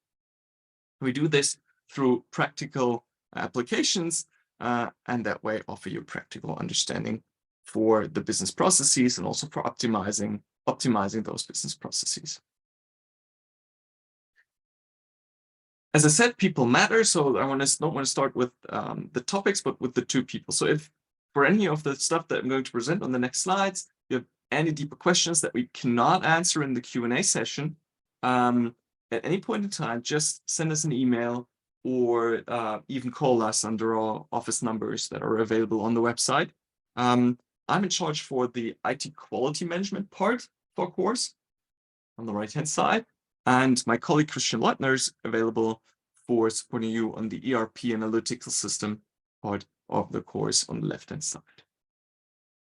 We do this through practical applications, and that way offer you practical understanding for the business processes and also for optimizing those business processes. As I said, people matter, so I not want to start with the topics, but with the two people. So if for any of the stuff that I'm going to present on the next slides, you have any deeper questions that we cannot answer in the Q&A session, at any point in time, just send us an email or even call us under our office numbers that are available on the website. I'm in charge for the IT quality management part of our course on the right-hand side, and my colleague Christian Leutner is available for supporting you on the ERP analytical system part of the course on the left-hand side.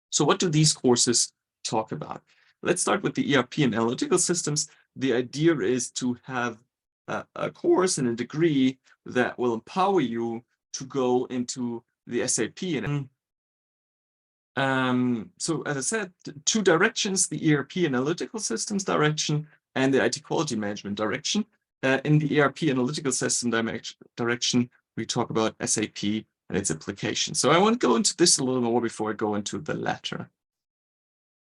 So what do these courses talk about? Let's start with the ERP and analytical systems. The idea is to have a course and a degree that will empower you to go into the SAP. And so as I said, two directions, the ERP analytical systems direction and the IT quality management direction. In the ERP analytical system direction, we talk about SAP and its application. So I want to go into this a little more before I go into the latter.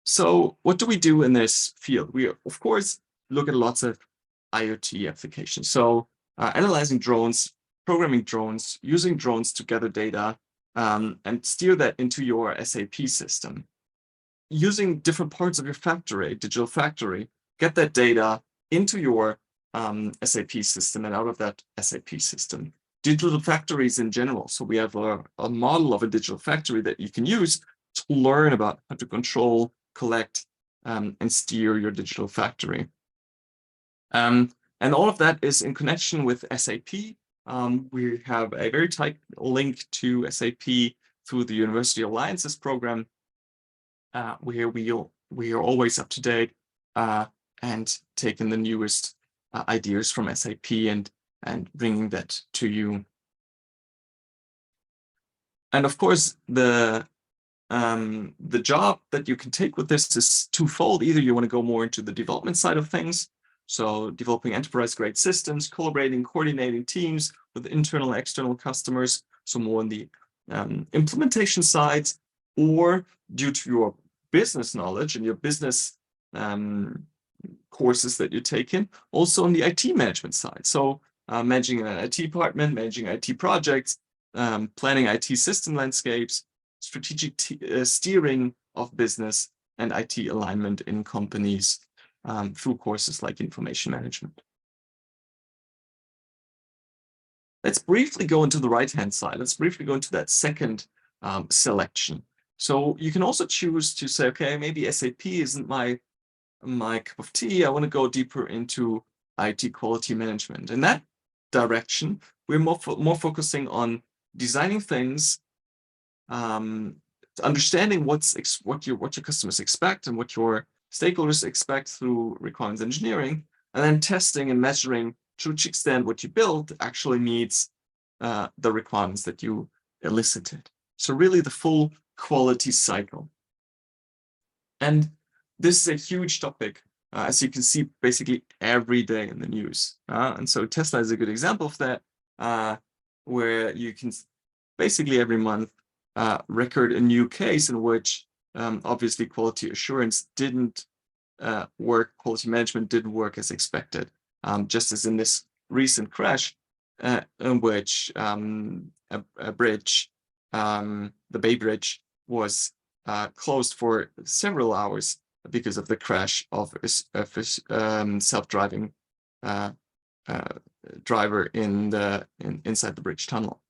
So what do we do in this field? We, of course, look at lots of IoT applications. So analyzing drones, programming drones, using drones to gather data and steer that into your SAP system. Using different parts of your factory, digital factory, get that data into your SAP system and out of that SAP system. Digital factories in general. So we have a model of a digital factory that you can use to learn about how to control, collect, and steer your digital factory. And all of that is in connection with SAP. We have a very tight link to SAP through the University Alliances program, where we are always up to date and taking the newest ideas from SAP and bringing that to you. And of course, the job that you can take with this is twofold. Either you want to go more into the development side of things, so developing enterprise-grade systems, collaborating, coordinating teams with internal and external customers, so more on the implementation sides, or due to your business knowledge and your business courses that you take in, also on the IT management side. So managing an IT department, managing IT projects, planning IT system landscapes, strategic steering of business and IT alignment in companies through courses like information management. Let's briefly go into the right-hand side. Let's briefly go into that second selection. So you can also choose to say, okay, maybe SAP isn't my cup of tea. I want to go deeper into IT quality management. In that direction, we're more focusing on designing things, understanding what your customers expect and what your stakeholders expect through requirements engineering, and then testing and measuring to which extent what you build actually meets the requirements that you elicited. So really the full quality cycle. And this is a huge topic, as you can see, basically every day in the news. And so Tesla is a good example of that, where you can basically every month record a new case in which obviously quality assurance didn't work, quality management didn't work as expected. Just as in this recent crash in which a bridge, the Bay Bridge, was closed for several hours because of the crash of a self-driving driver inside the bridge tunnel.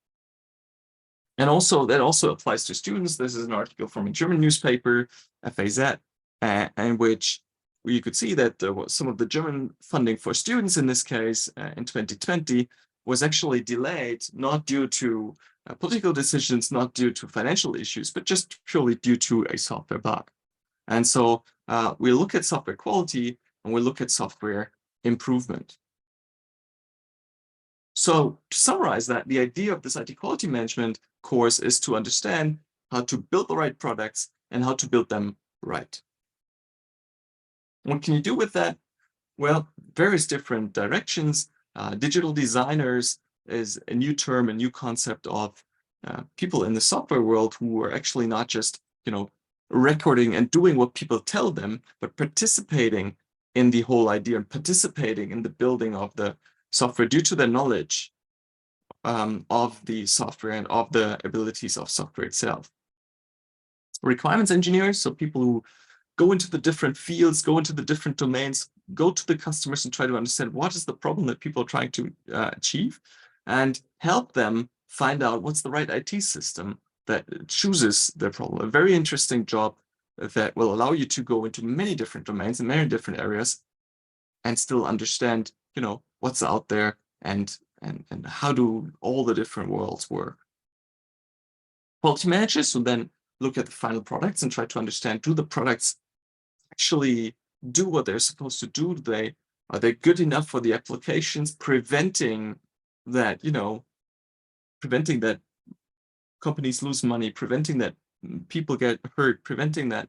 And also that also applies to students. This is an article from a German newspaper, FAZ, in which you could see that some of the German funding for students in this case in 2020 was actually delayed, not due to political decisions, not due to financial issues, but just purely due to a software bug. And so we look at software quality and we look at software improvement. So to summarize that, the idea of this IT quality management course is to understand how to build the right products and how to build them right. What can you do with that? Well, various different directions. Digital designers is a new term, a new concept of people in the software world who are actually not just, recording and doing what people tell them, but participating in the whole idea and participating in the building of the software due to their knowledge of the software and of the abilities of software itself. Requirements engineers, so people who go into the different fields, go into the different domains, go to the customers and try to understand what is the problem that people are trying to achieve, and help them find out what's the right IT system that chooses their problem. A very interesting job that will allow you to go into many different domains and many different areas and still understand, what's out there and how do all the different worlds work. Quality managers will then look at the final products and try to understand, do the products actually do what they're supposed to do? Are they good enough for the applications, preventing that, preventing that companies lose money, preventing that people get hurt, preventing that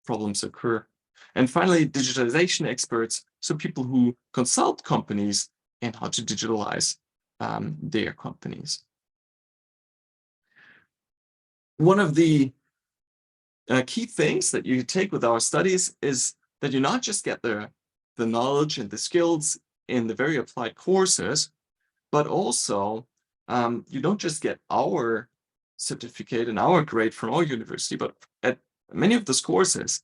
problems occur. And finally, digitalization experts, so people who consult companies in how to digitalize their companies. One of the key things that you take with our studies is that you not just get the knowledge and the skills in the very applied courses, but also you don't just get our certificate and our grade from our university, but at many of those courses,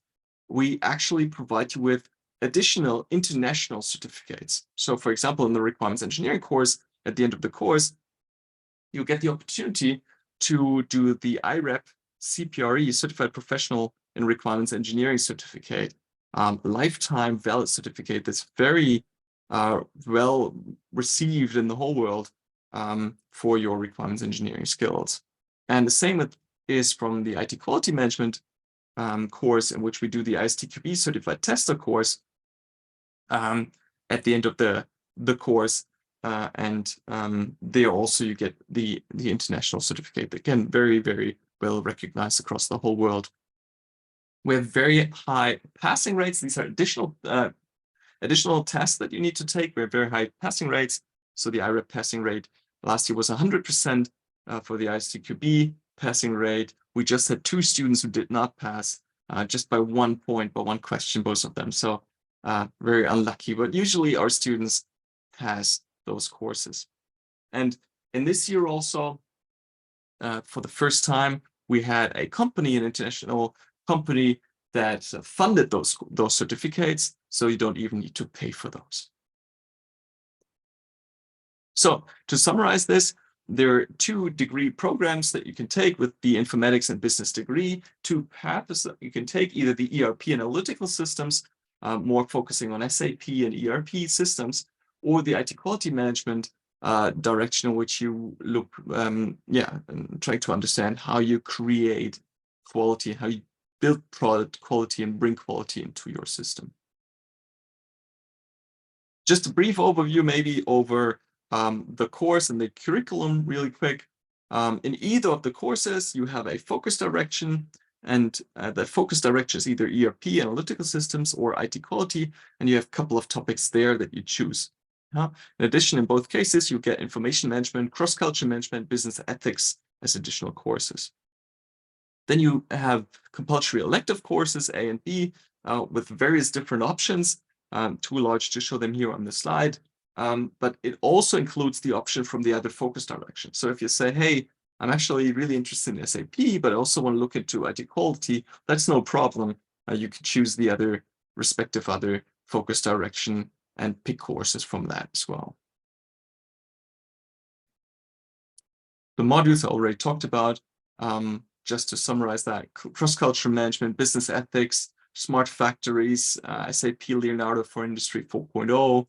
we actually provide you with additional international certificates. So for example, in the requirements engineering course, at the end of the course, you get the opportunity to do the IREP CPRE, Certified Professional in Requirements Engineering certificate, lifetime valid certificate that's very well received in the whole world for your requirements engineering skills. And the same is from the IT quality management course, in which we do the ISTQB certified tester course at the end of the course. And there also you get the international certificate, again, very, very well recognized across the whole world. We have very high passing rates. These are additional tests that you need to take. We have very high passing rates. So the IREP passing rate last year was 100% for the ISTQB passing rate. We just had 2 students who did not pass just by 1 point, by 1 question, both of them. So very unlucky, but usually our students pass those courses. And in this year also, for the first time, we had a company, an international company, that funded those certificates, so you don't even need to pay for those. So to summarize this, there are 2 degree programs that you can take with the informatics and business degree, 2 paths that you can take, either the ERP analytical systems, more focusing on SAP and ERP systems, or the IT quality management direction in which you look, and try to understand how you create quality, how you build product quality and bring quality into your system. Just a brief overview maybe over the course and the curriculum really quick. In either of the courses, you have a focus direction, and that focus direction is either ERP, analytical systems, or IT quality, and you have a couple of topics there that you choose. In addition, in both cases, you get information management, cross-culture management, business ethics as additional courses. Then you have compulsory elective courses, A and B, with various different options, too large to show them here on the slide. But it also includes the option from the other focus direction. So if you say, hey, I'm actually really interested in SAP, but I also want to look into IT quality, that's no problem. You can choose the other respective other focus direction and pick courses from that as well. The modules I already talked about. Just to summarize that, cross-cultural management, business ethics, smart factories, SAP Leonardo for Industry 4.0,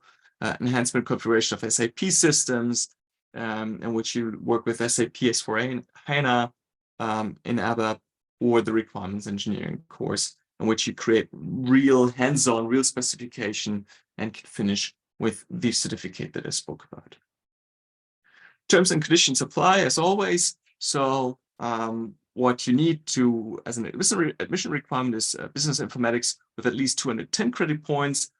enhancement configuration of SAP systems, in which you work with SAP S/4HANA in ABAP, or the requirements engineering course, in which you create real hands-on, real specification, and can finish with the certificate that I spoke about. Terms and conditions apply as always. So what you need to, as an admission requirement, is business informatics with at least 210 credit points,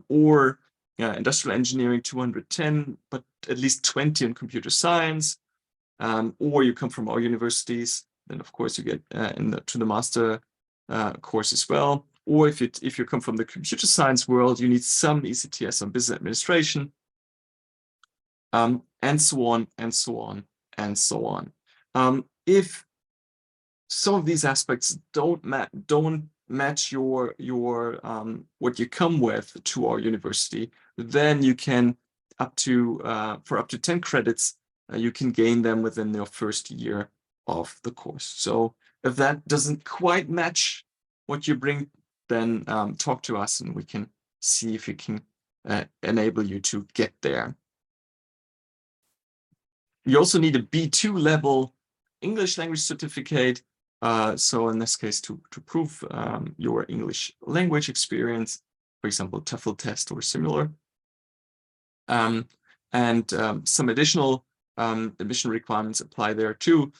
or industrial engineering 210, but at least 20 in computer science, or you come from our universities, then of course you get to the master course as well. Or if you come from the computer science world, you need some ECTS on business administration, and so on, and so on, and so on. If some of these aspects don't match your what you come with to our university, then you can for up to 10 credits, you can gain them within your first year of the course. So if that doesn't quite match what you bring, then talk to us and we can see if we can enable you to get there. You also need a B2 level English language certificate. So in this case, to prove your English language experience, for example, TOEFL test or similar. Some additional admission requirements apply there too.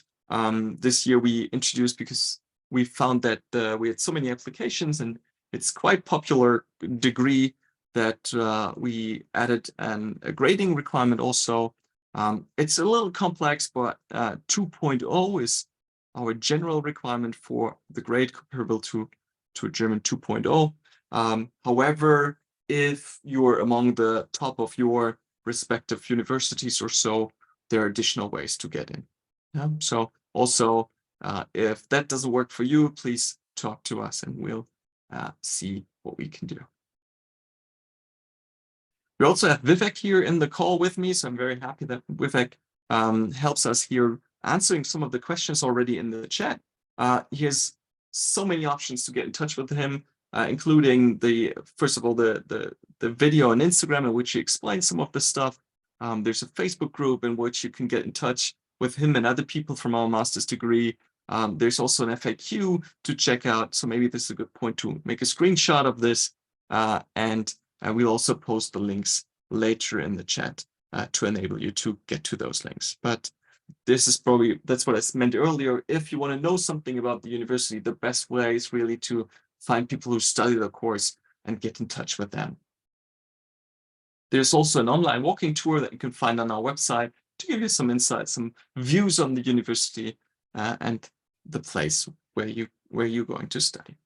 This year we introduced, because we found that we had so many applications and it's quite popular degree, that we added a grading requirement also. It's a little complex, but 2.0 is our general requirement for the grade, comparable to a German 2.0. However, if you're among the top of your respective universities or so, there are additional ways to get in. So also, if that doesn't work for you, please talk to us and we'll see what we can do. We also have Vivek here in the call with me, so I'm very happy that Vivek helps us here answering some of the questions already in the chat. He has so many options to get in touch with him, including first of all, the video on Instagram in which he explains some of the stuff. There's a Facebook group in which you can get in touch with him and other people from our master's degree. There's also an FAQ to check out, so maybe this is a good point to make a screenshot of this, and we'll also post the links later in the chat to enable you to get to those links. But this is probably, that's what I meant earlier. If you want to know something about the university, the best way is really to find people who study the course and get in touch with them. There's also an online walking tour that you can find on our website to give you some insights, some views on the university and the place where you're going to study.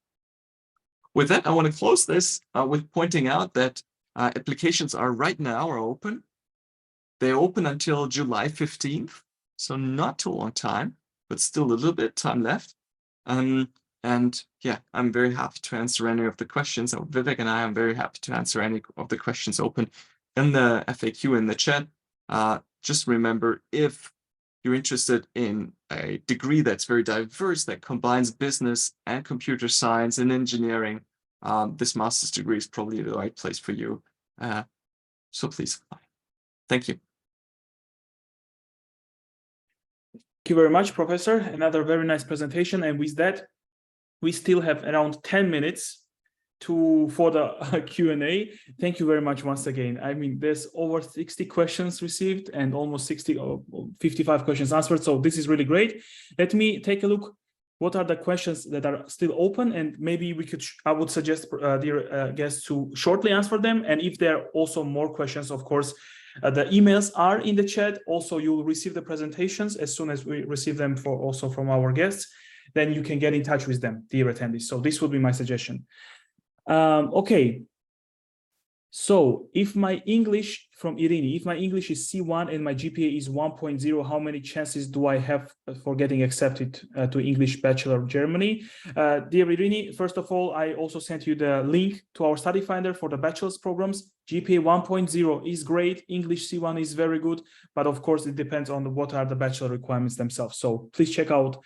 With that, I want to close this with pointing out that applications are right now open. They're open until July 15th, so not too long time, but still a little bit of time left. And yeah, I'm very happy to answer any of the questions. Vivek and I am very happy to answer any of the questions open in the FAQ in the chat. Just remember, if you're interested in a degree that's very diverse, that combines business and computer science and engineering, this master's degree is probably the right place for you. So please apply. Thank you. Thank you very much, Professor. Another very nice presentation. And with that, we still have around 10 minutes for the Q&A. Thank you very much once again. I mean, there's over 60 questions received and almost 60 or 55 questions answered. So this is really great. Let me take a look. What are the questions that are still open? And maybe I would suggest, dear guests, to shortly answer them. And if there are also more questions, of course, the emails are in the chat. Also, you will receive the presentations as soon as we receive them also from our guests. Then you can get in touch with them, dear attendees. So this would be my suggestion. Okay. So if my English from Irini, if my English is C1 and my GPA is 1.0, how many chances do I have for getting accepted to English Bachelor of Germany? Dear Irini, first of all, I also sent you the link to our study finder for the bachelor's programs. GPA 1.0 is great. English C1 is very good, but of course it depends on what are the bachelor requirements themselves. So please check out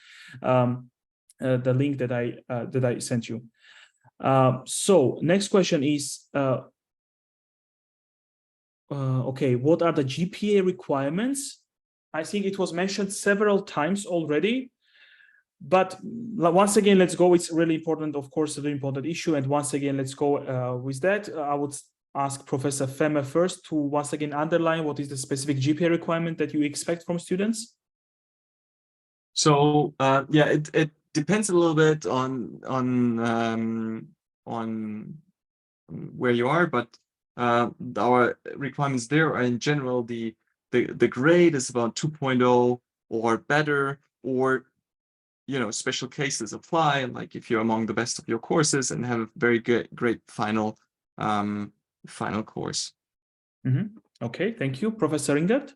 the link that I sent you. So next question is, okay, what are the GPA requirements? I think it was mentioned several times already, but once again, let's go. It's really important, of course, a very important issue. And once again, let's go with that. I would ask Professor Fehmer first to once again underline what is the specific GPA requirement that you expect from students. So yeah, it depends a little bit on where you are, but our requirements there are in general the grade is about 2.0 or better, or special cases apply, like if you're among the best of your courses and have a very great final course. Mm-hmm. Okay, thank you, Professor Ringert.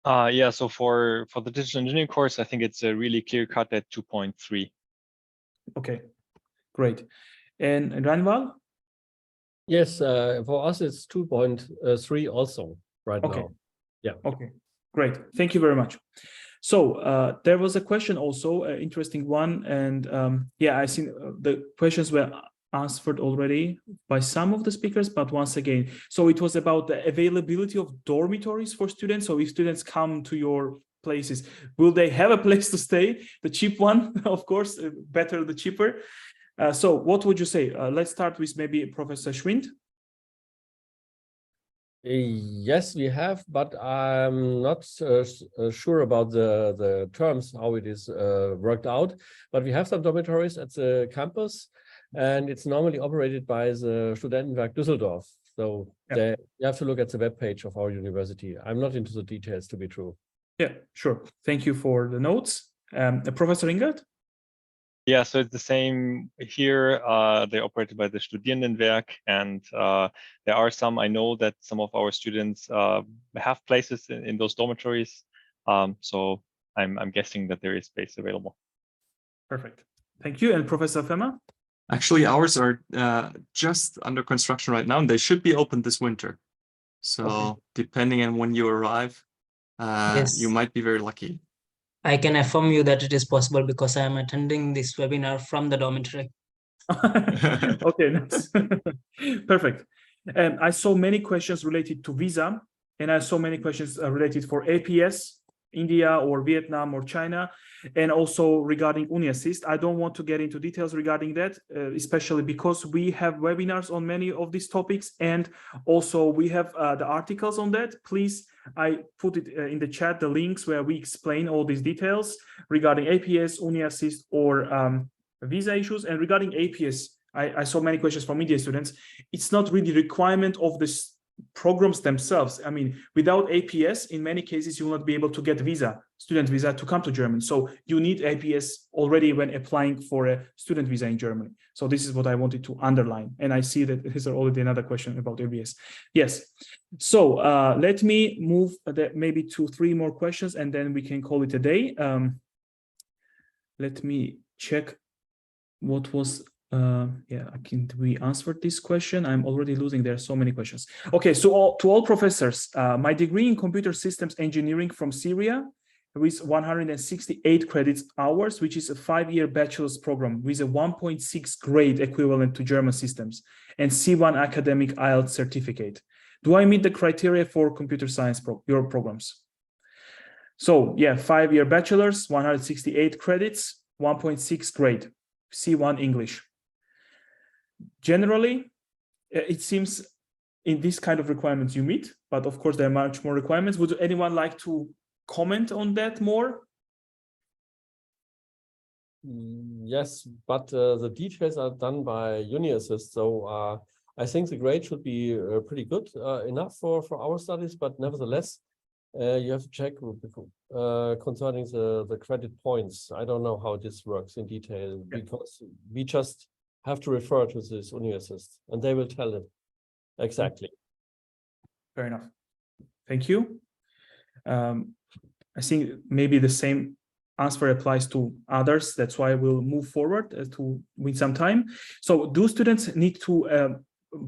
Yeah, so for the digital engineering course, I think it's a really clear cut at 2.3. Okay, great. And Ranval? Yes, for us it's 2.3 also right Okay. now. Yeah. Okay, great. Thank you very much. So there was a question also, an interesting one. And yeah, I think the questions were answered already by some of the speakers, but once again, so it was about the availability of dormitories for students. So if students come to your places, will they have a place to stay? The cheap one, of course, better the cheaper. So what would you say? Let's start with maybe Professor Schwind. Yes, we have, but I'm not sure about the terms, how it is worked out. But we have some dormitories at the campus, and it's normally operated by the Studentenwerk Düsseldorf. So you have to look at the webpage of our university. I'm not into the details, to be true. Yeah, sure. Thank you for the notes. Professor Ringert? Yeah, so it's the same here. They're operated by the Studierendenwerk, and there are some, I know that some of our students have places in those dormitories. So I'm guessing that there is space available. Perfect. Thank you. And Professor Fehmer? Actually, ours are just under construction right now, and they should be open this winter. So depending on when you arrive, Yes. you might be very lucky. I can affirm you that it is possible because I am attending this webinar from the dormitory. Okay, nice. Perfect. And I saw many questions related to visa, and I saw many questions related for APS, India or Vietnam or China, and also regarding UniAssist. I don't want to get into details regarding that, especially because we have webinars on many of these topics, and also we have the articles on that. Please, I put it in the chat, the links where we explain all these details regarding APS, UniAssist, or visa issues. And regarding APS, I saw many questions from media students. It's not really a requirement of this programs themselves. I mean, without APS, in many cases, you will not be able to get student visa to come to Germany. So you need APS already when applying for a student visa in Germany. So this is what I wanted to underline. And I see that there's already another question about APS. Yes. So let me move maybe to 3 more questions, and then we can call it a day. Let me check what was we answered this question. I'm already losing. There are so many questions. Okay, so to all professors, my degree in computer systems engineering from Syria with 168 credits hours, which is a 5-year bachelor's program with a 1.6 grade equivalent to German systems and C1 academic IELTS certificate. Do I meet the criteria for computer science your programs? So yeah, 5-year bachelor's, 168 credits, 1.6 grade, C1 English. Generally, it seems in this kind of requirements you meet, but of course there are much more requirements. Would anyone like to comment on that more? Yes, but the details are done by UniAssist. So I think the grade should be pretty good enough for our studies, but nevertheless, you have to check concerning the credit points. I don't know how this works in detail because we just have to refer to this UniAssist and they will tell it exactly. Fair enough. Thank you. I think maybe the same answer applies to others. That's why we'll move forward to win some time. So do students need to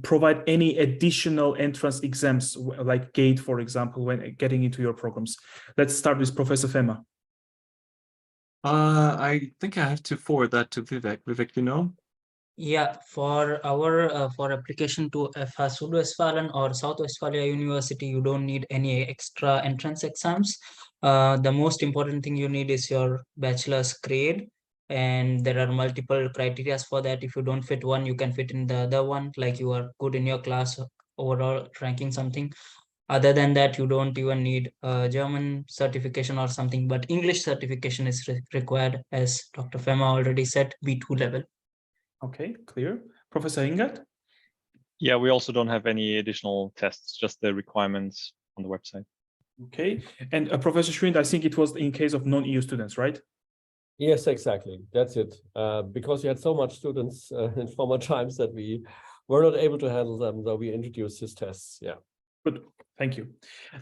provide any additional entrance exams like GATE, for example, when getting into your programs? Let's start with Professor Fema. I think I have to forward that to Vivek. Vivek, you know? Yeah, for our for application to FH Südwestfalen or South Westphalia University, you don't need any extra entrance exams. The most important thing you need is your bachelor's grade, and there are multiple criteria for that. If you don't fit one, you can fit in the other one, like you are good in your class, overall ranking something. Other than that, you don't even need a German certification or something, but English certification is required, as Dr. Fema already said, B2 level. Okay, clear. Professor Ingert? Yeah, we also don't have any additional tests, just the requirements on the website. Okay, and Professor Schwind, I think it was in case of non-EU students, right? Yes, exactly. That's it. Because we had so much students in former times that we were not able to handle them, so we introduced these tests. Yeah. Good. Thank you.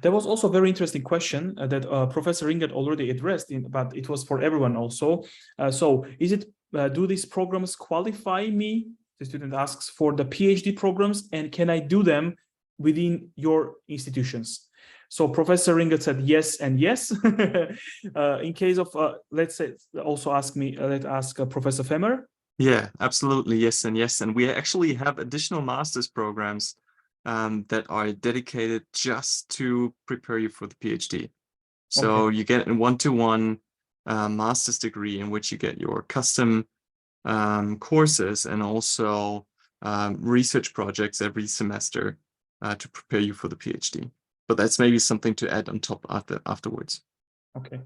There was also a very interesting question that Professor Ingert already addressed, but it was for everyone also. So is it, do these programs qualify me, the student asks, for the PhD programs, and can I do them within your institutions? So Professor Ingert said yes and yes. In case of, let's say, also ask me, let's ask Professor Femmer. Yeah, absolutely. Yes and yes. And we actually have additional master's programs that are dedicated just to prepare you for the PhD. So you get a one-to-one master's degree in which you get your custom courses and also research projects every semester to prepare you for the PhD. But that's maybe something to add on top afterwards. Okay.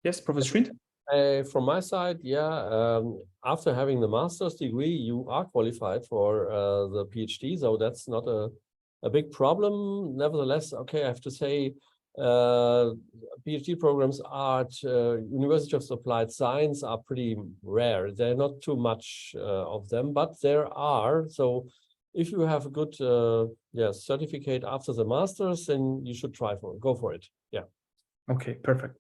Yes, Professor Schwind? From my side, yeah, after having the master's degree, you are qualified for the PhD, so that's not a big problem. Nevertheless, okay, I have to say, PhD programs at University of Applied Science are pretty rare. There are not too much of them, but there are. So if you have a good certificate after the master's, then you should go for it. Yeah. Okay, perfect.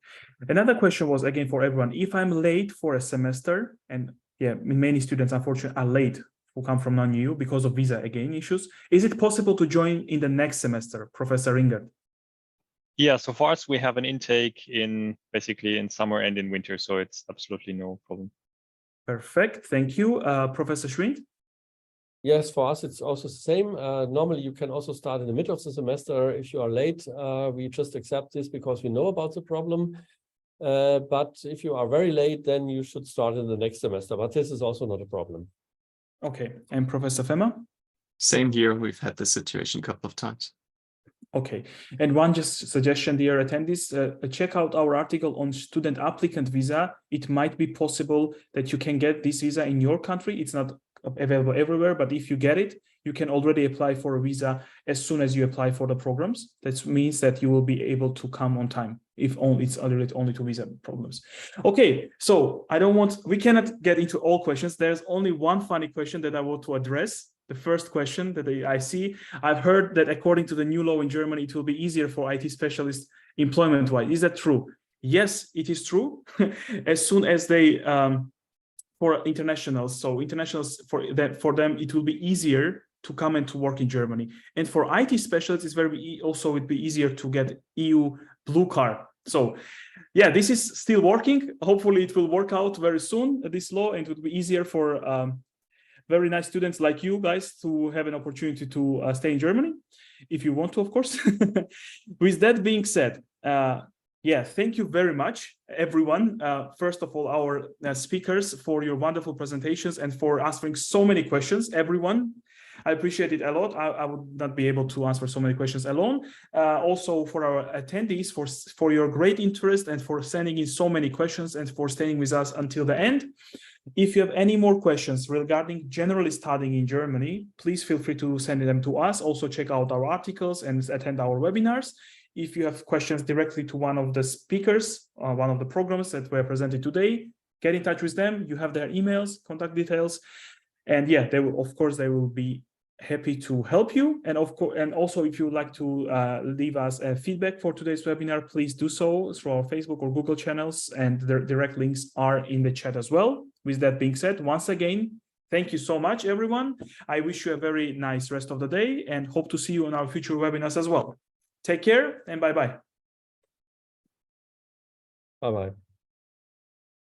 Another question was again for everyone. If I'm late for a semester, and yeah, many students unfortunately are late who come from non-EU because of visa again issues, is it possible to join in the next semester, Professor Ingert? Yeah, so far as we have an intake basically in summer and in winter, so it's absolutely no problem. Perfect, thank you. Professor Schwind? Yes, for us, it's also the same. Normally, you can also start in the middle of the semester. If you are late, we just accept this because we know about the problem. But if you are very late, then you should start in the next semester. But this is also not a problem. Okay, and Professor Femmer? Same here. We've had this situation a couple of times. Okay, and one just suggestion, dear attendees, check out our article on student applicant visa. It might be possible that you can get this visa in your country. It's not available everywhere, but if you get it, you can already apply for a visa as soon as you apply for the programs. That means that you will be able to come on time if only it's related only to visa problems. Okay, so we cannot get into all questions. There's only one funny question that I want to address. The first question that I see, I've heard that according to the new law in Germany, it will be easier for IT specialists employment-wise. Is that true? Yes, it is true. As soon as they for internationals. So internationals, for them, it will be easier to come and to work in Germany. And for IT specialists, it's also would be easier to get EU blue card. So yeah, this is still working. Hopefully it will work out very soon, this law, and it would be easier for very nice students like you guys to have an opportunity to stay in Germany, if you want to, of course. With that being said, Yeah, thank you very much, everyone. First of all, our speakers for your wonderful presentations and for answering so many questions, everyone. I appreciate it a lot. I would not be able to answer so many questions alone. Also for our attendees, for your great interest and for sending in so many questions and for staying with us until the end. If you have any more questions regarding generally studying in Germany, please feel free to send them to us. Also check out our articles and attend our webinars. If you have questions directly to one of the speakers, one of the programs that were presented today, get in touch with them. You have their emails, contact details. And yeah, they will, of course, they will be happy to help you. And of course, and also if you would like to leave us a feedback for today's webinar, please do so through our Facebook or Google channels, and the direct links are in the chat as well. With that being said, once again, thank you so much, everyone. I wish you a very nice rest of the day and hope to see you on our future webinars as well. Take care and bye-bye. Bye-bye.